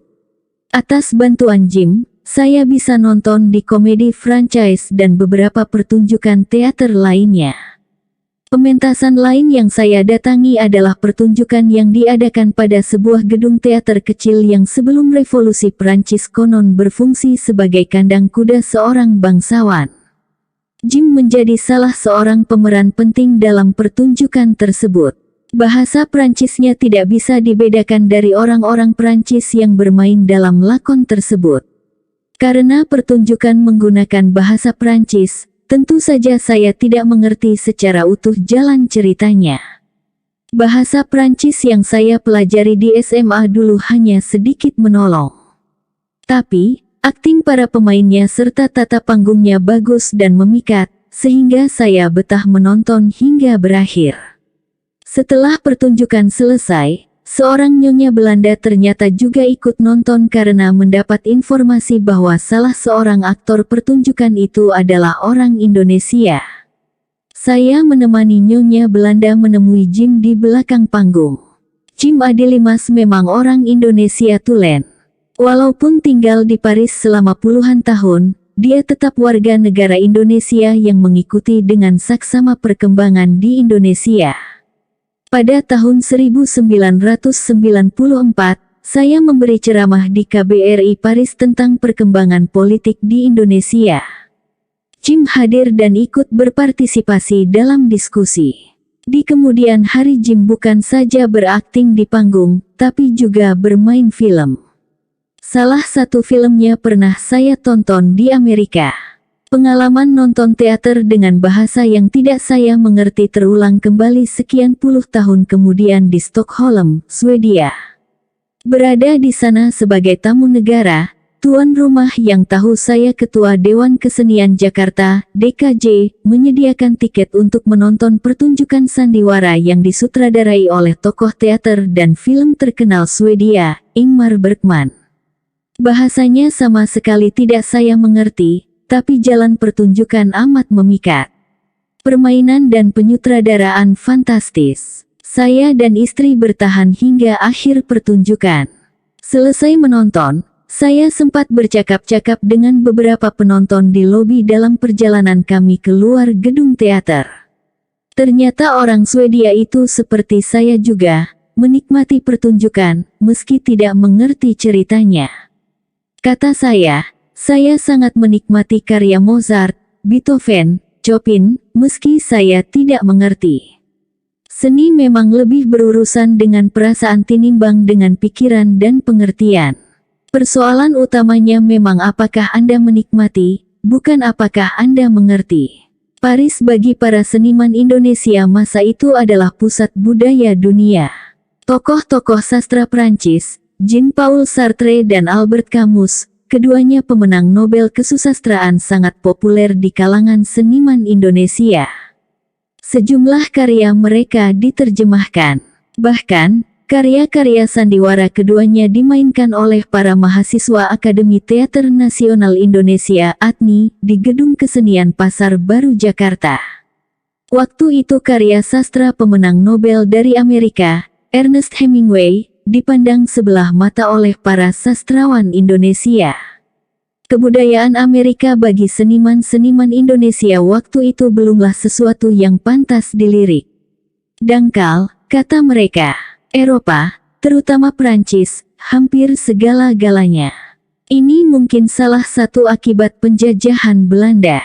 S1: Atas bantuan Jim, saya bisa nonton di komedi franchise dan beberapa pertunjukan teater lainnya. Pementasan lain yang saya datangi adalah pertunjukan yang diadakan pada sebuah gedung teater kecil yang sebelum revolusi Prancis konon berfungsi sebagai kandang kuda seorang bangsawan. Jim menjadi salah seorang pemeran penting dalam pertunjukan tersebut. Bahasa Prancisnya tidak bisa dibedakan dari orang-orang Prancis yang bermain dalam lakon tersebut. Karena pertunjukan menggunakan bahasa Prancis, tentu saja saya tidak mengerti secara utuh jalan ceritanya. Bahasa Prancis yang saya pelajari di SMA dulu hanya sedikit menolong. Tapi, akting para pemainnya serta tata panggungnya bagus dan memikat, sehingga saya betah menonton hingga berakhir. Setelah pertunjukan selesai, seorang nyonya Belanda ternyata juga ikut nonton karena mendapat informasi bahwa salah seorang aktor pertunjukan itu adalah orang Indonesia. Saya menemani nyonya Belanda menemui Jim di belakang panggung. Jim Adilimas memang orang Indonesia tulen. Walaupun tinggal di Paris selama puluhan tahun, dia tetap warga negara Indonesia yang mengikuti dengan saksama perkembangan di Indonesia. Pada tahun 1994, saya memberi ceramah di KBRI Paris tentang perkembangan politik di Indonesia. Jim hadir dan ikut berpartisipasi dalam diskusi. Di kemudian hari Jim bukan saja berakting di panggung, tapi juga bermain film. Salah satu filmnya pernah saya tonton di Amerika. Pengalaman nonton teater dengan bahasa yang tidak saya mengerti terulang kembali sekian puluh tahun kemudian di Stockholm, Swedia. Berada di sana sebagai tamu negara, tuan rumah yang tahu saya Ketua Dewan Kesenian Jakarta, DKJ, menyediakan tiket untuk menonton pertunjukan sandiwara yang disutradarai oleh tokoh teater dan film terkenal Swedia, Ingmar Bergman. Bahasanya sama sekali tidak saya mengerti, tapi jalan pertunjukan amat memikat. Permainan dan penyutradaraan fantastis. Saya dan istri bertahan hingga akhir pertunjukan. Selesai menonton, saya sempat bercakap-cakap dengan beberapa penonton di lobi dalam perjalanan kami keluar gedung teater. Ternyata orang Swedia itu seperti saya juga, menikmati pertunjukan, meski tidak mengerti ceritanya. Kata saya sangat menikmati karya Mozart, Beethoven, Chopin, meski saya tidak mengerti. Seni memang lebih berurusan dengan perasaan tinimbang dengan pikiran dan pengertian. Persoalan utamanya memang apakah Anda menikmati, bukan apakah Anda mengerti. Paris bagi para seniman Indonesia masa itu adalah pusat budaya dunia. Tokoh-tokoh sastra Prancis, Jean-Paul Sartre dan Albert Camus, keduanya pemenang Nobel Kesusastraan sangat populer di kalangan seniman Indonesia. Sejumlah karya mereka diterjemahkan. Bahkan, karya-karya sandiwara keduanya dimainkan oleh para mahasiswa Akademi Teater Nasional Indonesia (ATNI) di Gedung Kesenian Pasar Baru Jakarta. Waktu itu karya sastra pemenang Nobel dari Amerika, Ernest Hemingway, dipandang sebelah mata oleh para sastrawan Indonesia. Kebudayaan Amerika bagi seniman-seniman Indonesia waktu itu belumlah sesuatu yang pantas dilirik. Dangkal, kata mereka, Eropa, terutama Prancis, hampir segala-galanya. Ini mungkin salah satu akibat penjajahan Belanda.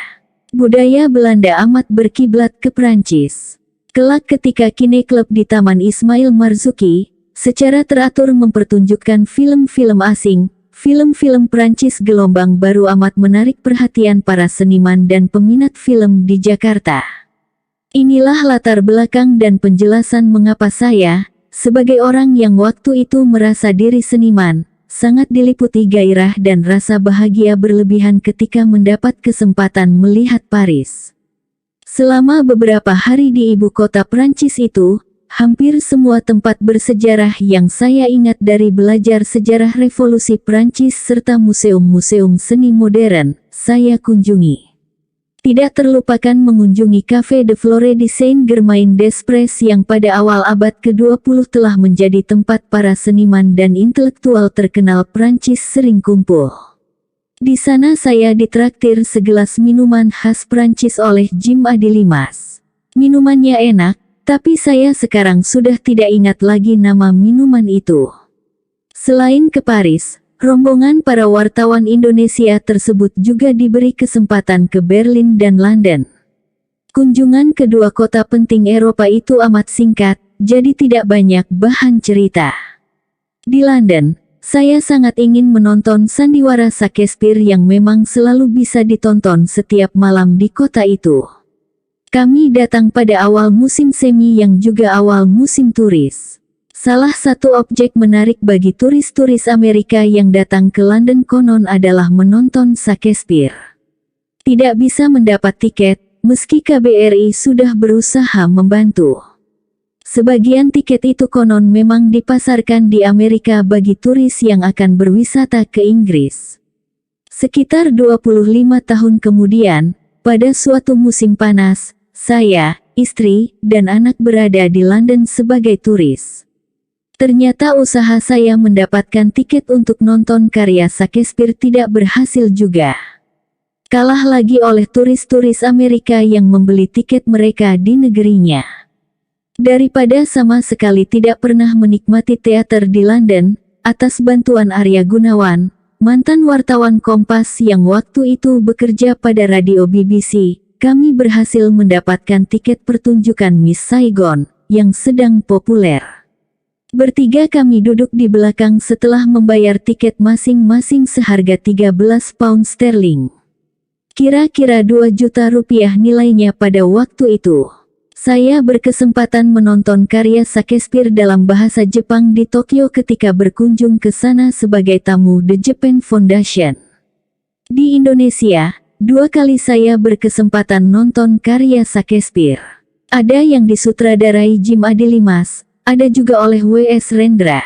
S1: Budaya Belanda amat berkiblat ke Prancis. Kelak ketika Kine Club di Taman Ismail Marzuki, secara teratur mempertunjukkan film-film asing. Film-film Prancis gelombang baru amat menarik perhatian para seniman dan peminat film di Jakarta. Inilah latar belakang dan penjelasan mengapa saya, sebagai orang yang waktu itu merasa diri seniman, sangat diliputi gairah dan rasa bahagia berlebihan ketika mendapat kesempatan melihat Paris. Selama beberapa hari di ibu kota Prancis itu, hampir semua tempat bersejarah yang saya ingat dari belajar sejarah revolusi Prancis serta museum-museum seni modern, saya kunjungi. Tidak terlupakan mengunjungi Café de Flore di Saint-Germain-des-Prés yang pada awal abad ke-20 telah menjadi tempat para seniman dan intelektual terkenal Prancis sering kumpul. Di sana saya ditraktir segelas minuman khas Prancis oleh Jim Adilimas. Minumannya enak, tapi saya sekarang sudah tidak ingat lagi nama minuman itu. Selain ke Paris, rombongan para wartawan Indonesia tersebut juga diberi kesempatan ke Berlin dan London. Kunjungan kedua kota penting Eropa itu amat singkat, jadi tidak banyak bahan cerita. Di London, saya sangat ingin menonton sandiwara Shakespeare yang memang selalu bisa ditonton setiap malam di kota itu. Kami datang pada awal musim semi yang juga awal musim turis. Salah satu objek menarik bagi turis-turis Amerika yang datang ke London konon adalah menonton Shakespeare. Tidak bisa mendapat tiket, meski KBRI sudah berusaha membantu. Sebagian tiket itu konon memang dipasarkan di Amerika bagi turis yang akan berwisata ke Inggris. Sekitar 25 tahun kemudian, pada suatu musim panas, saya, istri, dan anak berada di London sebagai turis. Ternyata usaha saya mendapatkan tiket untuk nonton karya Shakespeare tidak berhasil juga. Kalah lagi oleh turis-turis Amerika yang membeli tiket mereka di negerinya. Daripada sama sekali tidak pernah menikmati teater di London, atas bantuan Arya Gunawan, mantan wartawan Kompas yang waktu itu bekerja pada radio BBC, kami berhasil mendapatkan tiket pertunjukan Miss Saigon, yang sedang populer. Bertiga kami duduk di belakang setelah membayar tiket masing-masing seharga 13 pound sterling. Kira-kira 2 juta rupiah nilainya pada waktu itu. Saya berkesempatan menonton karya Shakespeare dalam bahasa Jepang di Tokyo ketika berkunjung ke sana sebagai tamu The Japan Foundation. Di Indonesia, 2 kali saya berkesempatan nonton karya Shakespeare. Ada yang disutradarai Jim Adilimas, ada juga oleh W.S. Rendra.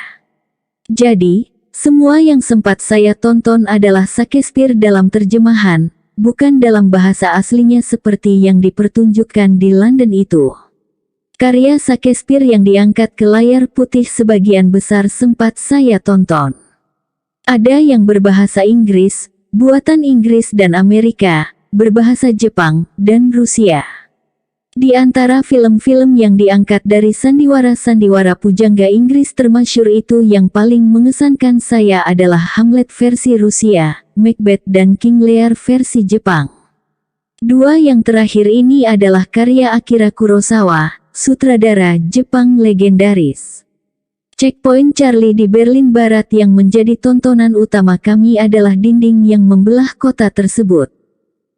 S1: Jadi, semua yang sempat saya tonton adalah Shakespeare dalam terjemahan, bukan dalam bahasa aslinya seperti yang dipertunjukkan di London itu. Karya Shakespeare yang diangkat ke layar putih sebagian besar sempat saya tonton. Ada yang berbahasa Inggris, buatan Inggris dan Amerika, berbahasa Jepang, dan Rusia. Di antara film-film yang diangkat dari sandiwara-sandiwara pujangga Inggris termasyhur itu yang paling mengesankan saya adalah Hamlet versi Rusia, Macbeth dan King Lear versi Jepang. 2 yang terakhir ini adalah karya Akira Kurosawa, sutradara Jepang legendaris. Checkpoint Charlie di Berlin Barat yang menjadi tontonan utama kami adalah dinding yang membelah kota tersebut.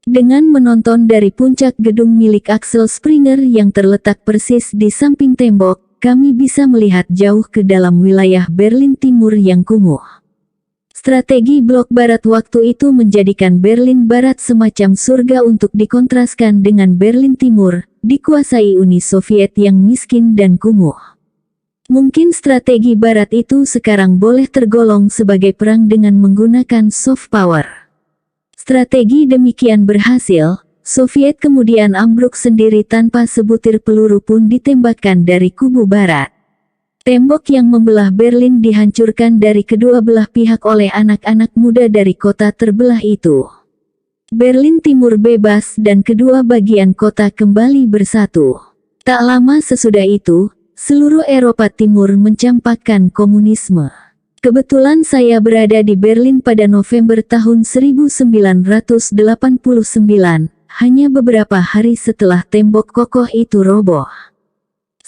S1: Dengan menonton dari puncak gedung milik Axel Springer yang terletak persis di samping tembok, kami bisa melihat jauh ke dalam wilayah Berlin Timur yang kumuh. Strategi Blok Barat waktu itu menjadikan Berlin Barat semacam surga untuk dikontraskan dengan Berlin Timur, dikuasai Uni Soviet yang miskin dan kumuh. Mungkin strategi Barat itu sekarang boleh tergolong sebagai perang dengan menggunakan soft power. Strategi demikian berhasil, Soviet kemudian ambruk sendiri tanpa sebutir peluru pun ditembakkan dari kubu Barat. Tembok yang membelah Berlin dihancurkan dari kedua belah pihak oleh anak-anak muda dari kota terbelah itu. Berlin Timur bebas dan kedua bagian kota kembali bersatu. Tak lama sesudah itu, seluruh Eropa Timur mencampakkan komunisme. Kebetulan saya berada di Berlin pada November tahun 1989, hanya beberapa hari setelah tembok kokoh itu roboh.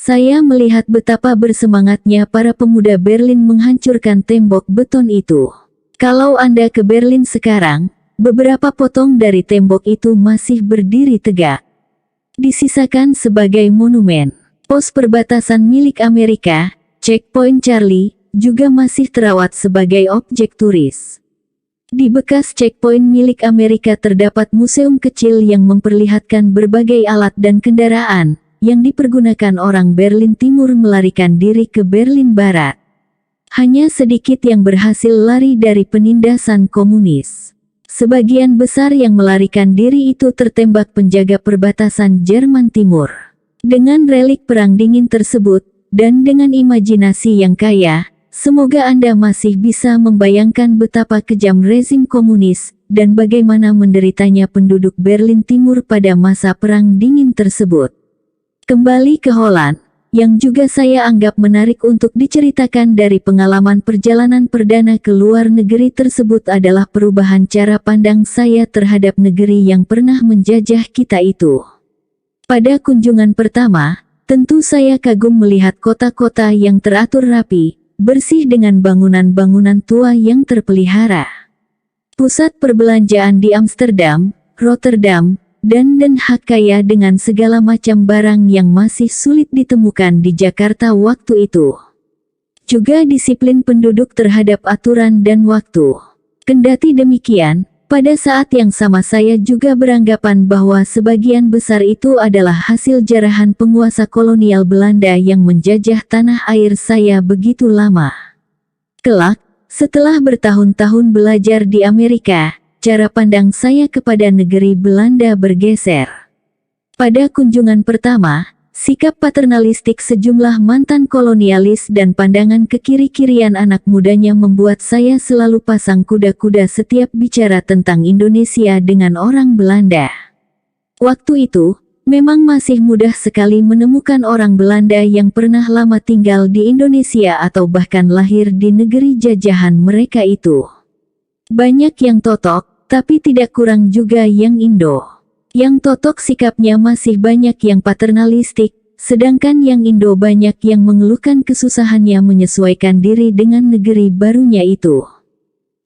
S1: Saya melihat betapa bersemangatnya para pemuda Berlin menghancurkan tembok beton itu. Kalau Anda ke Berlin sekarang, beberapa potong dari tembok itu masih berdiri tegak, disisakan sebagai monumen. Pos perbatasan milik Amerika, Checkpoint Charlie, juga masih terawat sebagai objek turis. Di bekas checkpoint milik Amerika terdapat museum kecil yang memperlihatkan berbagai alat dan kendaraan yang dipergunakan orang Berlin Timur melarikan diri ke Berlin Barat. Hanya sedikit yang berhasil lari dari penindasan komunis. Sebagian besar yang melarikan diri itu tertembak penjaga perbatasan Jerman Timur. Dengan relik Perang Dingin tersebut, dan dengan imajinasi yang kaya, semoga Anda masih bisa membayangkan betapa kejam rezim komunis, dan bagaimana menderitanya penduduk Berlin Timur pada masa Perang Dingin tersebut. Kembali ke Holland, yang juga saya anggap menarik untuk diceritakan dari pengalaman perjalanan perdana ke luar negeri tersebut adalah perubahan cara pandang saya terhadap negeri yang pernah menjajah kita itu. Pada kunjungan pertama, tentu saya kagum melihat kota-kota yang teratur rapi, bersih dengan bangunan-bangunan tua yang terpelihara. Pusat perbelanjaan di Amsterdam, Rotterdam, dan Den Haag kaya dengan segala macam barang yang masih sulit ditemukan di Jakarta waktu itu. Juga disiplin penduduk terhadap aturan dan waktu. Kendati demikian, pada saat yang sama saya juga beranggapan bahwa sebagian besar itu adalah hasil jarahan penguasa kolonial Belanda yang menjajah tanah air saya begitu lama. Kelak, setelah bertahun-tahun belajar di Amerika, cara pandang saya kepada negeri Belanda bergeser. Pada kunjungan pertama, sikap paternalistik sejumlah mantan kolonialis dan pandangan kekiri-kirian anak mudanya membuat saya selalu pasang kuda-kuda setiap bicara tentang Indonesia dengan orang Belanda. Waktu itu, memang masih mudah sekali menemukan orang Belanda yang pernah lama tinggal di Indonesia atau bahkan lahir di negeri jajahan mereka itu. Banyak yang totok, tapi tidak kurang juga yang Indo. Yang totok sikapnya masih banyak yang paternalistik, sedangkan yang Indo banyak yang mengeluhkan kesusahannya menyesuaikan diri dengan negeri barunya itu.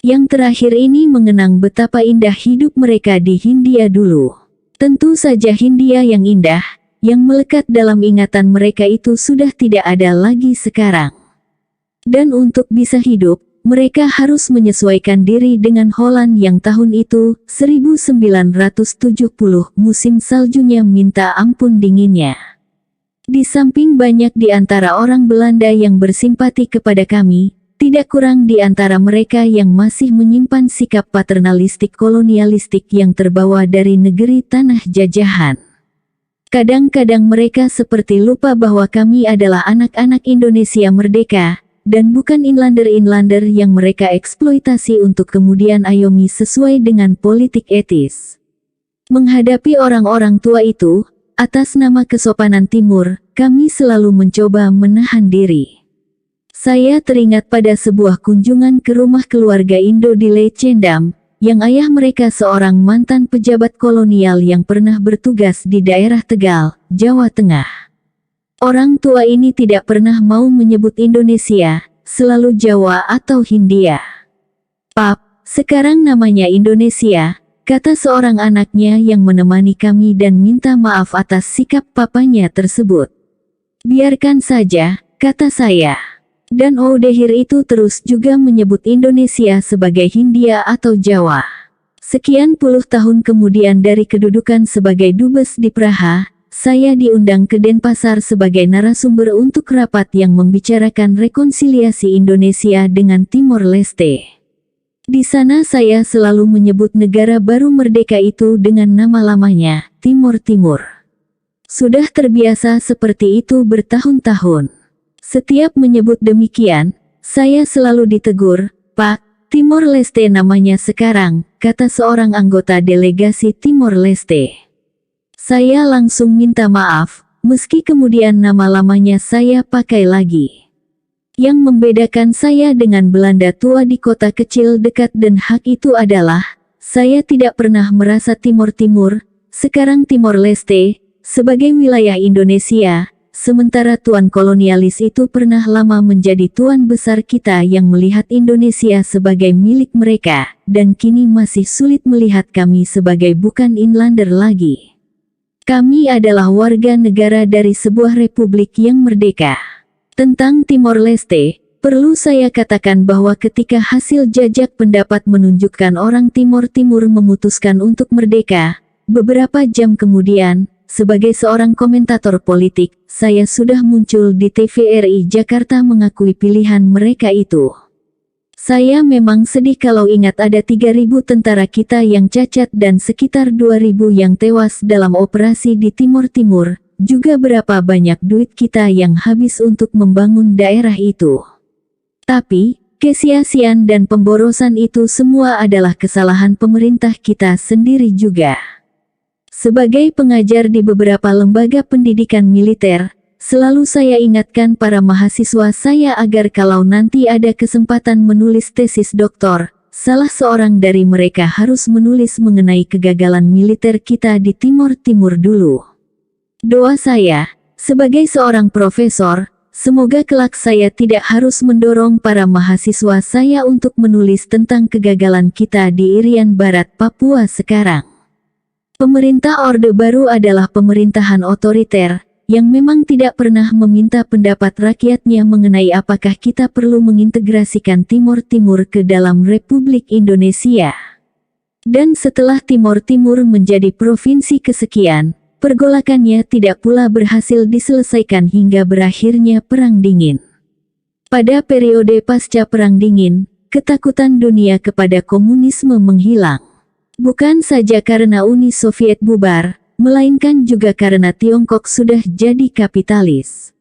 S1: Yang terakhir ini mengenang betapa indah hidup mereka di Hindia dulu. Tentu saja Hindia yang indah, yang melekat dalam ingatan mereka itu sudah tidak ada lagi sekarang. Dan untuk bisa hidup, mereka harus menyesuaikan diri dengan Holland yang tahun itu, 1970, musim saljunya minta ampun dinginnya. Di samping banyak di antara orang Belanda yang bersimpati kepada kami, tidak kurang di antara mereka yang masih menyimpan sikap paternalistik kolonialistik yang terbawa dari negeri tanah jajahan. Kadang-kadang mereka seperti lupa bahwa kami adalah anak-anak Indonesia merdeka, dan bukan inlander-inlander yang mereka eksploitasi untuk kemudian ayomi sesuai dengan politik etis. Menghadapi orang-orang tua itu, atas nama kesopanan Timur, kami selalu mencoba menahan diri. Saya teringat pada sebuah kunjungan ke rumah keluarga Indo di Leichendam, yang ayah mereka seorang mantan pejabat kolonial yang pernah bertugas di daerah Tegal, Jawa Tengah. Orang tua ini tidak pernah mau menyebut Indonesia, selalu Jawa atau Hindia. "Pap, sekarang namanya Indonesia," kata seorang anaknya yang menemani kami dan minta maaf atas sikap papanya tersebut. "Biarkan saja," kata saya. Dan Oudehir itu terus juga menyebut Indonesia sebagai Hindia atau Jawa. Sekian puluh tahun kemudian dari kedudukan sebagai dubes di Praha, saya diundang ke Denpasar sebagai narasumber untuk rapat yang membicarakan rekonsiliasi Indonesia dengan Timor Leste. Di sana saya selalu menyebut negara baru merdeka itu dengan nama lamanya, Timor Timur. Sudah terbiasa seperti itu bertahun-tahun. Setiap menyebut demikian, saya selalu ditegur, "Pak, Timor Leste namanya sekarang," kata seorang anggota delegasi Timor Leste. Saya langsung minta maaf, meski kemudian nama lamanya saya pakai lagi. Yang membedakan saya dengan Belanda tua di kota kecil dekat Den Haag itu adalah, saya tidak pernah merasa Timor Timur, sekarang Timor Leste, sebagai wilayah Indonesia, sementara tuan kolonialis itu pernah lama menjadi tuan besar kita yang melihat Indonesia sebagai milik mereka, dan kini masih sulit melihat kami sebagai bukan inlander lagi. Kami adalah warga negara dari sebuah republik yang merdeka. Tentang Timor Leste, perlu saya katakan bahwa ketika hasil jajak pendapat menunjukkan orang Timor Timur memutuskan untuk merdeka, beberapa jam kemudian, sebagai seorang komentator politik, saya sudah muncul di TVRI Jakarta mengakui pilihan mereka itu. Saya memang sedih kalau ingat ada 3.000 tentara kita yang cacat dan sekitar 2.000 yang tewas dalam operasi di Timor Timur, juga berapa banyak duit kita yang habis untuk membangun daerah itu. Tapi, kesia-siaan dan pemborosan itu semua adalah kesalahan pemerintah kita sendiri juga. Sebagai pengajar di beberapa lembaga pendidikan militer, selalu saya ingatkan para mahasiswa saya agar kalau nanti ada kesempatan menulis tesis doktor, salah seorang dari mereka harus menulis mengenai kegagalan militer kita di Timor Timur dulu. Doa saya, sebagai seorang profesor, semoga kelak saya tidak harus mendorong para mahasiswa saya untuk menulis tentang kegagalan kita di Irian Barat, Papua sekarang. Pemerintah Orde Baru adalah pemerintahan otoriter, yang memang tidak pernah meminta pendapat rakyatnya mengenai apakah kita perlu mengintegrasikan Timor Timur ke dalam Republik Indonesia. Dan setelah Timor Timur menjadi provinsi kesekian, pergolakannya tidak pula berhasil diselesaikan hingga berakhirnya Perang Dingin. Pada periode pasca Perang Dingin, ketakutan dunia kepada komunisme menghilang. Bukan saja karena Uni Soviet bubar, melainkan juga karena Tiongkok sudah jadi kapitalis.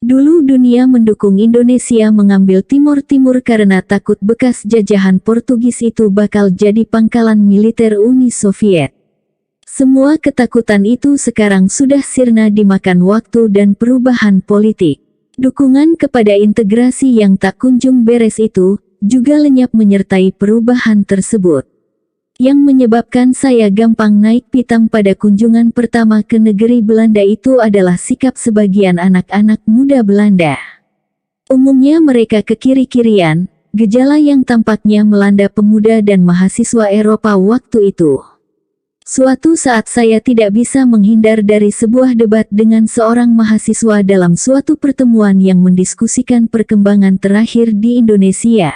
S1: Dulu dunia mendukung Indonesia mengambil Timor Timur karena takut bekas jajahan Portugis itu bakal jadi pangkalan militer Uni Soviet. Semua ketakutan itu sekarang sudah sirna dimakan waktu dan perubahan politik. Dukungan kepada integrasi yang tak kunjung beres itu juga lenyap menyertai perubahan tersebut. Yang menyebabkan saya gampang naik pitam pada kunjungan pertama ke negeri Belanda itu adalah sikap sebagian anak-anak muda Belanda. Umumnya mereka kekiri-kirian, gejala yang tampaknya melanda pemuda dan mahasiswa Eropa waktu itu. Suatu saat saya tidak bisa menghindar dari sebuah debat dengan seorang mahasiswa dalam suatu pertemuan yang mendiskusikan perkembangan terakhir di Indonesia.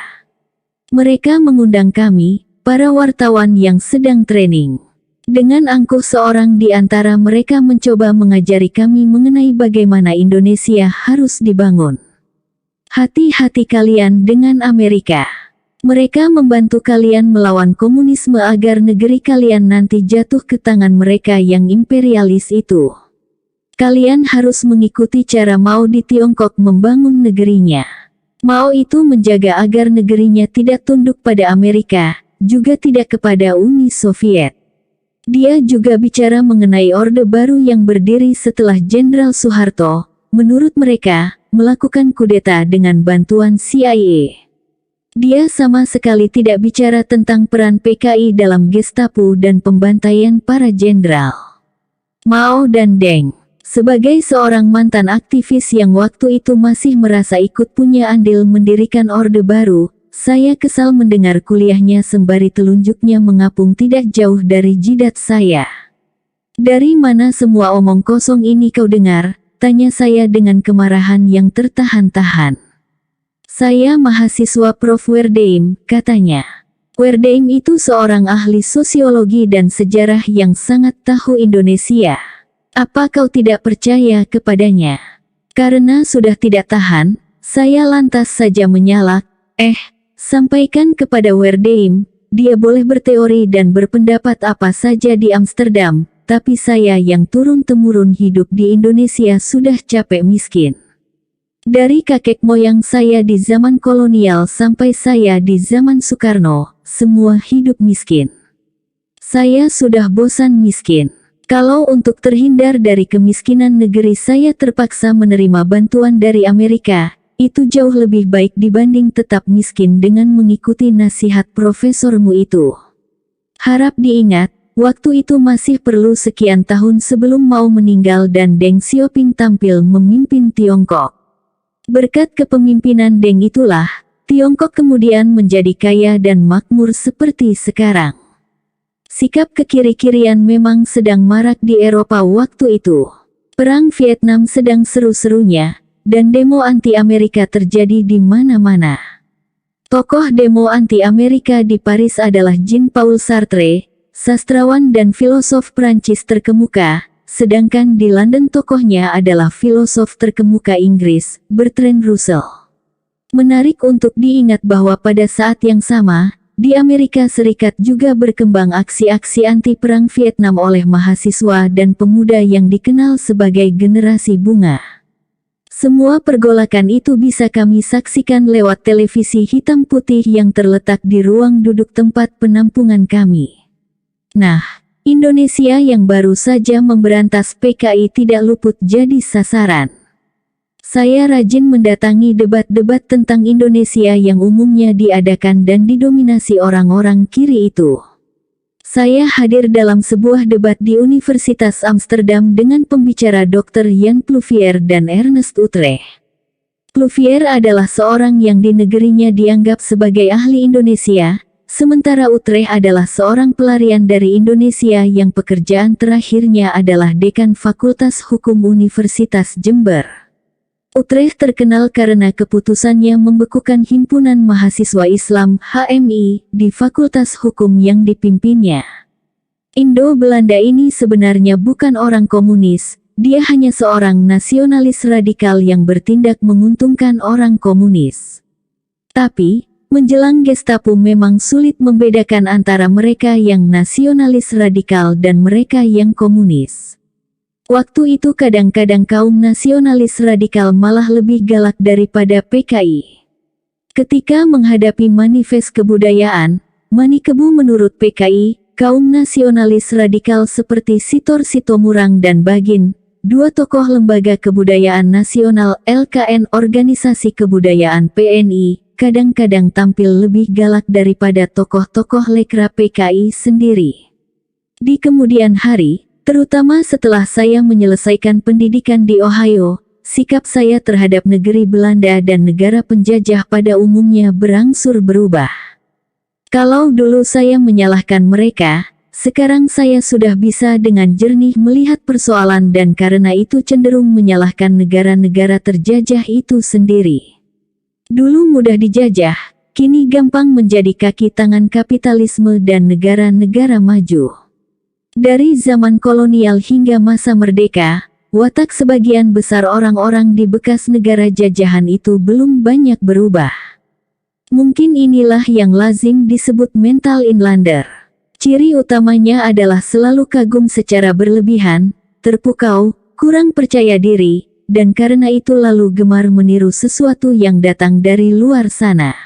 S1: Mereka mengundang kami, para wartawan yang sedang training. Dengan angkuh seorang di antara mereka mencoba mengajari kami mengenai bagaimana Indonesia harus dibangun. Hati-hati kalian dengan Amerika. Mereka membantu kalian melawan komunisme agar negeri kalian nanti jatuh ke tangan mereka yang imperialis itu. Kalian harus mengikuti cara Mao di Tiongkok membangun negerinya. Mao itu menjaga agar negerinya tidak tunduk pada Amerika, juga tidak kepada Uni Soviet. Dia juga bicara mengenai Orde Baru yang berdiri setelah Jenderal Soeharto, menurut mereka, melakukan kudeta dengan bantuan CIA. Dia sama sekali tidak bicara tentang peran PKI dalam Gestapo dan pembantaian para jenderal. Mao dan Deng, sebagai seorang mantan aktivis yang waktu itu masih merasa ikut punya andil mendirikan Orde Baru, saya kesal mendengar kuliahnya sembari telunjuknya mengapung tidak jauh dari jidat saya. Dari mana semua omong kosong ini kau dengar? Tanya saya dengan kemarahan yang tertahan-tahan. Saya mahasiswa Prof. Werdeim, katanya. Werdeim itu seorang ahli sosiologi dan sejarah yang sangat tahu Indonesia. Apa kau tidak percaya kepadanya? Karena sudah tidak tahan, saya lantas saja menyalak, sampaikan kepada Werdeim, dia boleh berteori dan berpendapat apa saja di Amsterdam, tapi saya yang turun-temurun hidup di Indonesia sudah capek miskin. Dari kakek moyang saya di zaman kolonial sampai saya di zaman Soekarno, semua hidup miskin. Saya sudah bosan miskin. Kalau untuk terhindar dari kemiskinan negeri saya terpaksa menerima bantuan dari Amerika, itu jauh lebih baik dibanding tetap miskin dengan mengikuti nasihat profesormu itu. Harap diingat, Waktu itu masih perlu sekian tahun sebelum Mao meninggal dan Deng Xiaoping tampil memimpin Tiongkok. Berkat kepemimpinan Deng itulah, Tiongkok kemudian menjadi kaya dan makmur seperti sekarang. Sikap kekiri-kirian memang sedang marak di Eropa waktu itu. Perang Vietnam sedang seru-serunya, dan demo anti-Amerika terjadi di mana-mana. Tokoh demo anti-Amerika di Paris adalah Jean-Paul Sartre, sastrawan dan filosof Prancis terkemuka, sedangkan di London tokohnya adalah filosof terkemuka Inggris, Bertrand Russell. Menarik untuk diingat bahwa pada saat yang sama, di Amerika Serikat juga berkembang aksi-aksi anti-perang Vietnam oleh mahasiswa dan pemuda yang dikenal sebagai generasi bunga. Semua pergolakan itu bisa kami saksikan lewat televisi hitam putih yang terletak di ruang duduk tempat penampungan kami. Nah, Indonesia yang baru saja memberantas PKI tidak luput jadi sasaran. Saya rajin mendatangi debat-debat tentang Indonesia yang umumnya diadakan dan didominasi orang-orang kiri itu. Saya hadir dalam sebuah debat di Universitas Amsterdam dengan pembicara Dr. Jan Pluvier dan Ernest Utrecht. Pluvier adalah seorang yang di negerinya dianggap sebagai ahli Indonesia, sementara Utrecht adalah seorang pelarian dari Indonesia yang pekerjaan terakhirnya adalah dekan Fakultas Hukum Universitas Jember. Utrecht terkenal karena keputusannya membekukan Himpunan Mahasiswa Islam (HMI) di Fakultas Hukum yang dipimpinnya. Indo-Belanda ini sebenarnya bukan orang komunis, dia hanya seorang nasionalis radikal yang bertindak menguntungkan orang komunis. Tapi, menjelang Gestapo memang sulit membedakan antara mereka yang nasionalis radikal dan mereka yang komunis. Waktu itu kadang-kadang kaum nasionalis radikal malah lebih galak daripada PKI. Ketika menghadapi manifest kebudayaan, Manikebu menurut PKI, kaum nasionalis radikal seperti Sitor Sitomorang dan Bagin, dua tokoh lembaga kebudayaan nasional LKN Organisasi Kebudayaan PNI, kadang-kadang tampil lebih galak daripada tokoh-tokoh lekra PKI sendiri. Di kemudian hari, terutama setelah saya menyelesaikan pendidikan di Ohio, sikap saya terhadap negeri Belanda dan negara penjajah pada umumnya berangsur berubah. Kalau dulu saya menyalahkan mereka, sekarang saya sudah bisa dengan jernih melihat persoalan dan karena itu cenderung menyalahkan negara-negara terjajah itu sendiri. Dulu mudah dijajah, kini gampang menjadi kaki tangan kapitalisme dan negara-negara maju. Dari zaman kolonial hingga masa merdeka, watak sebagian besar orang-orang di bekas negara jajahan itu belum banyak berubah. Mungkin inilah yang lazim disebut mental inlander. Ciri utamanya adalah selalu kagum secara berlebihan, terpukau, kurang percaya diri, dan karena itu lalu gemar meniru sesuatu yang datang dari luar sana.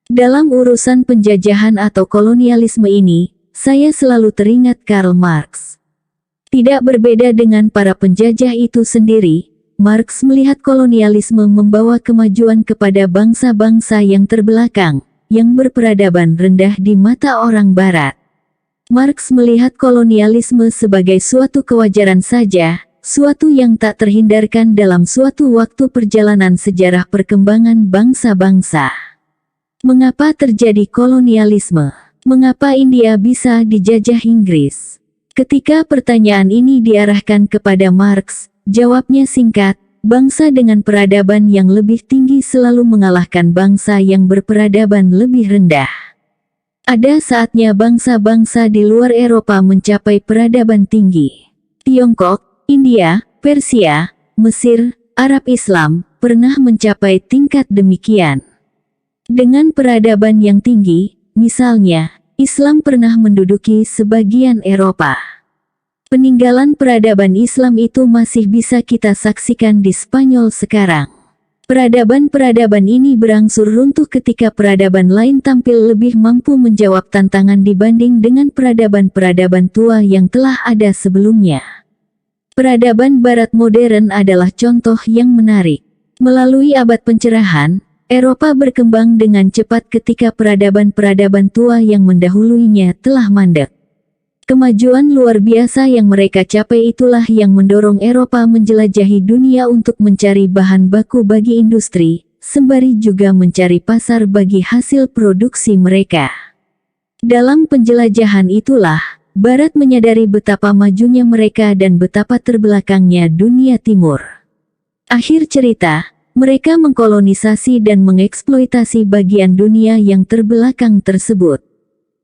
S1: Dalam urusan penjajahan atau kolonialisme ini, saya selalu teringat Karl Marx. Tidak berbeda dengan para penjajah itu sendiri, Marx melihat kolonialisme membawa kemajuan kepada bangsa-bangsa yang terbelakang, yang berperadaban rendah di mata orang Barat. Marx melihat kolonialisme sebagai suatu kewajaran saja, suatu yang tak terhindarkan dalam suatu waktu perjalanan sejarah perkembangan bangsa-bangsa. Mengapa terjadi kolonialisme? Mengapa India bisa dijajah Inggris? Ketika pertanyaan ini diarahkan kepada Marx, jawabnya singkat, bangsa dengan peradaban yang lebih tinggi selalu mengalahkan bangsa yang berperadaban lebih rendah. Ada saatnya bangsa-bangsa di luar Eropa mencapai peradaban tinggi. Tiongkok, India, Persia, Mesir, Arab Islam, pernah mencapai tingkat demikian. Dengan peradaban yang tinggi, misalnya, Islam pernah menduduki sebagian Eropa. Peninggalan peradaban Islam itu masih bisa kita saksikan di Spanyol sekarang. Peradaban-peradaban ini berangsur runtuh ketika peradaban lain tampil lebih mampu menjawab tantangan dibanding dengan peradaban-peradaban tua yang telah ada sebelumnya. Peradaban Barat modern adalah contoh yang menarik. Melalui abad pencerahan, Eropa berkembang dengan cepat ketika peradaban-peradaban tua yang mendahuluinya telah mandek. Kemajuan luar biasa yang mereka capai itulah yang mendorong Eropa menjelajahi dunia untuk mencari bahan baku bagi industri, sembari juga mencari pasar bagi hasil produksi mereka. Dalam penjelajahan itulah, Barat menyadari betapa majunya mereka dan betapa terbelakangnya dunia timur. Akhir cerita, mereka mengkolonisasi dan mengeksploitasi bagian dunia yang terbelakang tersebut.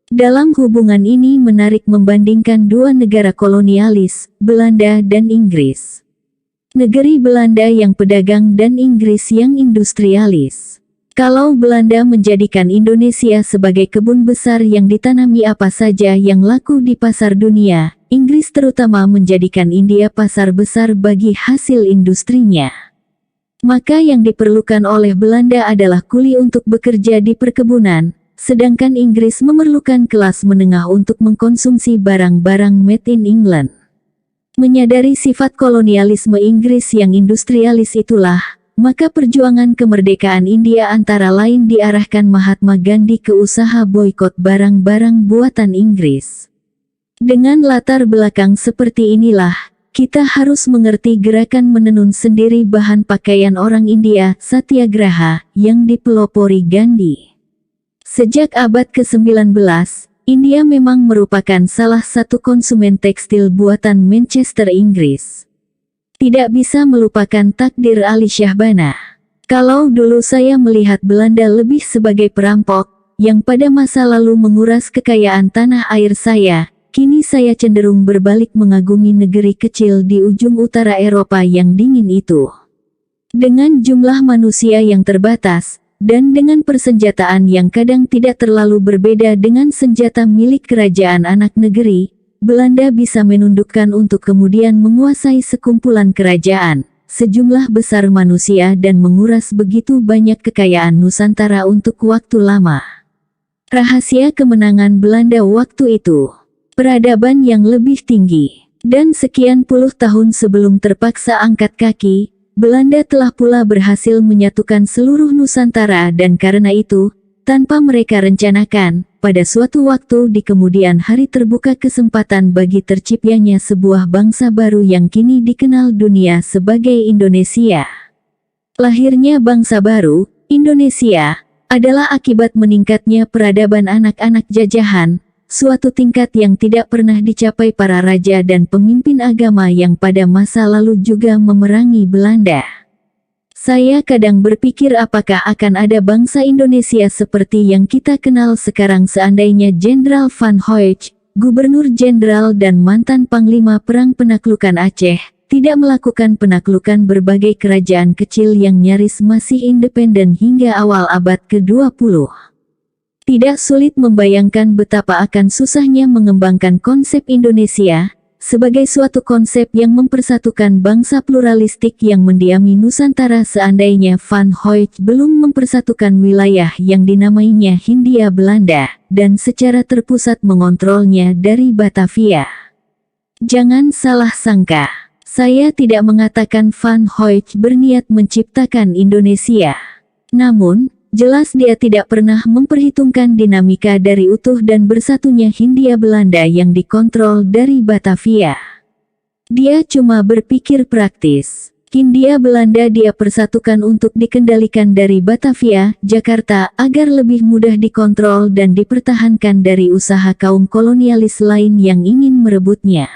S1: Dalam hubungan ini menarik membandingkan dua negara kolonialis, Belanda dan Inggris. Negeri Belanda yang pedagang dan Inggris yang industrialis. Kalau Belanda menjadikan Indonesia sebagai kebun besar yang ditanami apa saja yang laku di pasar dunia, Inggris terutama menjadikan India pasar besar bagi hasil industrinya. Maka yang diperlukan oleh Belanda adalah kuli untuk bekerja di perkebunan, sedangkan Inggris memerlukan kelas menengah untuk mengkonsumsi barang-barang made in England. Menyadari sifat kolonialisme Inggris yang industrialis itulah, maka perjuangan kemerdekaan India antara lain diarahkan Mahatma Gandhi ke usaha boikot barang-barang buatan Inggris. Dengan latar belakang seperti inilah, kita harus mengerti gerakan menenun sendiri bahan pakaian orang India, Satyagraha, yang dipelopori Gandhi. Sejak abad ke-19, India memang merupakan salah satu konsumen tekstil buatan Manchester, Inggris. Tidak bisa melupakan takdir Ali Shahbana. Kalau dulu saya melihat Belanda lebih sebagai perampok, yang pada masa lalu menguras kekayaan tanah air saya, kini saya cenderung berbalik mengagumi negeri kecil di ujung utara Eropa yang dingin itu. Dengan jumlah manusia yang terbatas, dan dengan persenjataan yang kadang tidak terlalu berbeda dengan senjata milik kerajaan anak negeri, Belanda bisa menundukkan untuk kemudian menguasai sekumpulan kerajaan, sejumlah besar manusia dan menguras begitu banyak kekayaan Nusantara untuk waktu lama. Rahasia kemenangan Belanda waktu itu, peradaban yang lebih tinggi, dan sekian puluh tahun sebelum terpaksa angkat kaki, Belanda telah pula berhasil menyatukan seluruh Nusantara dan karena itu, tanpa mereka rencanakan, pada suatu waktu di kemudian hari terbuka kesempatan bagi terciptanya sebuah bangsa baru yang kini dikenal dunia sebagai Indonesia. Lahirnya bangsa baru, Indonesia, adalah akibat meningkatnya peradaban anak-anak jajahan, suatu tingkat yang tidak pernah dicapai para raja dan pemimpin agama yang pada masa lalu juga memerangi Belanda. Saya kadang berpikir apakah akan ada bangsa Indonesia seperti yang kita kenal sekarang seandainya Jenderal Van Hoyt, Gubernur Jenderal dan mantan Panglima Perang Penaklukan Aceh, tidak melakukan penaklukan berbagai kerajaan kecil yang nyaris masih independen hingga awal abad ke-20. Tidak sulit membayangkan betapa akan susahnya mengembangkan konsep Indonesia, sebagai suatu konsep yang mempersatukan bangsa pluralistik yang mendiami Nusantara seandainya Van Hoyt belum mempersatukan wilayah yang dinamainya Hindia Belanda, dan secara terpusat mengontrolnya dari Batavia. Jangan salah sangka, saya tidak mengatakan Van Hoyt berniat menciptakan Indonesia. Namun, jelas dia tidak pernah memperhitungkan dinamika dari utuh dan bersatunya Hindia Belanda yang dikontrol dari Batavia. Dia cuma berpikir praktis. Hindia Belanda dia persatukan untuk dikendalikan dari Batavia, Jakarta, agar lebih mudah dikontrol dan dipertahankan dari usaha kaum kolonialis lain yang ingin merebutnya.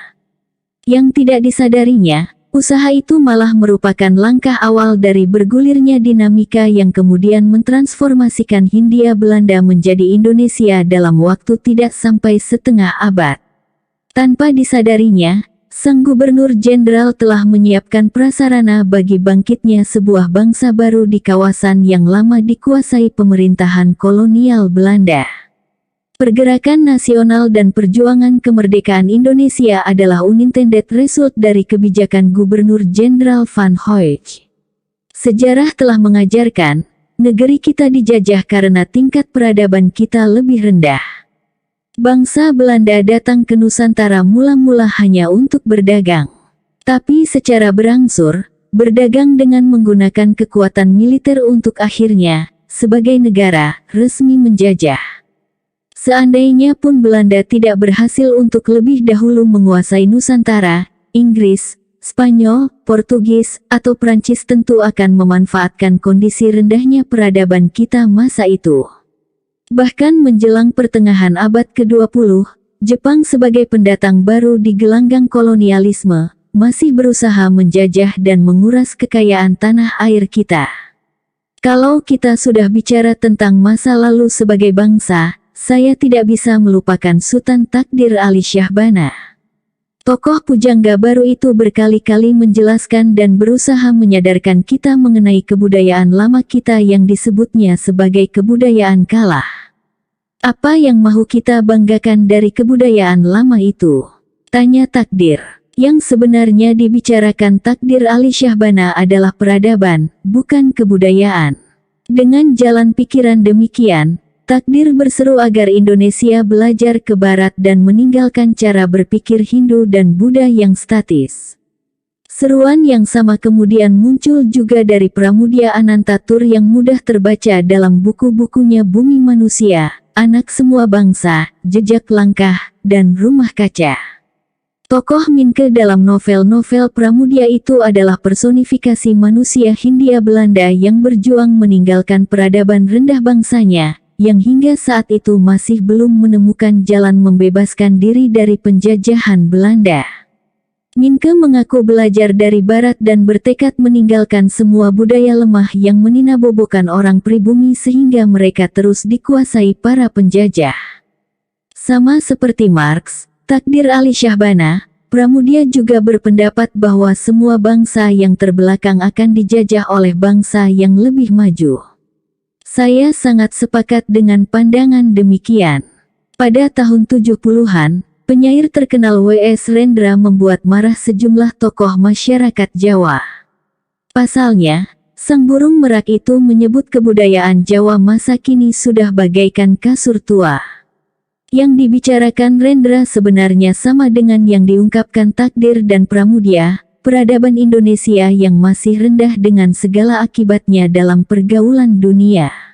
S1: Yang tidak disadarinya, usaha itu malah merupakan langkah awal dari bergulirnya dinamika yang kemudian mentransformasikan Hindia Belanda menjadi Indonesia dalam waktu tidak sampai setengah abad. Tanpa disadarinya, sang Gubernur Jenderal telah menyiapkan prasarana bagi bangkitnya sebuah bangsa baru di kawasan yang lama dikuasai pemerintahan kolonial Belanda. Pergerakan nasional dan perjuangan kemerdekaan Indonesia adalah unintended result dari kebijakan Gubernur Jenderal Van Hoyt. Sejarah telah mengajarkan, negeri kita dijajah karena tingkat peradaban kita lebih rendah. Bangsa Belanda datang ke Nusantara mula-mula hanya untuk berdagang. Tapi secara berangsur, berdagang dengan menggunakan kekuatan militer untuk akhirnya, sebagai negara, resmi menjajah. Seandainya pun Belanda tidak berhasil untuk lebih dahulu menguasai Nusantara, Inggris, Spanyol, Portugis, atau Prancis tentu akan memanfaatkan kondisi rendahnya peradaban kita masa itu. Bahkan menjelang pertengahan abad ke-20, Jepang sebagai pendatang baru di gelanggang kolonialisme, masih berusaha menjajah dan menguras kekayaan tanah air kita. Kalau kita sudah bicara tentang masa lalu sebagai bangsa, saya tidak bisa melupakan Sultan Takdir Ali Syahbana. Tokoh pujangga baru itu berkali-kali menjelaskan dan berusaha menyadarkan kita mengenai kebudayaan lama kita yang disebutnya sebagai kebudayaan kalah. Apa yang mau kita banggakan dari kebudayaan lama itu? Tanya Takdir. Yang sebenarnya dibicarakan Takdir Ali Syahbana adalah peradaban, bukan kebudayaan. Dengan jalan pikiran demikian, Takdir berseru agar Indonesia belajar ke barat dan meninggalkan cara berpikir Hindu dan Buddha yang statis. Seruan yang sama kemudian muncul juga dari Pramudia Anantatur yang mudah terbaca dalam buku-bukunya Bumi Manusia, Anak Semua Bangsa, Jejak Langkah, dan Rumah Kaca. Tokoh Minke dalam novel-novel Pramudia itu adalah personifikasi manusia Hindia Belanda yang berjuang meninggalkan peradaban rendah bangsanya, yang hingga saat itu masih belum menemukan jalan membebaskan diri dari penjajahan Belanda. Minke mengaku belajar dari barat dan bertekad meninggalkan semua budaya lemah yang meninabobokan orang pribumi sehingga mereka terus dikuasai para penjajah. Sama seperti Marx, Takdir Ali Syahbana, Pramudia juga berpendapat bahwa semua bangsa yang terbelakang akan dijajah oleh bangsa yang lebih maju. Saya sangat sepakat dengan pandangan demikian. Pada tahun 70-an, penyair terkenal W.S. Rendra membuat marah sejumlah tokoh masyarakat Jawa. Pasalnya, sang burung merak itu menyebut kebudayaan Jawa masa kini sudah bagaikan kasur tua. Yang dibicarakan Rendra sebenarnya sama dengan yang diungkapkan Takdir dan Pramudia, peradaban Indonesia yang masih rendah dengan segala akibatnya dalam pergaulan dunia.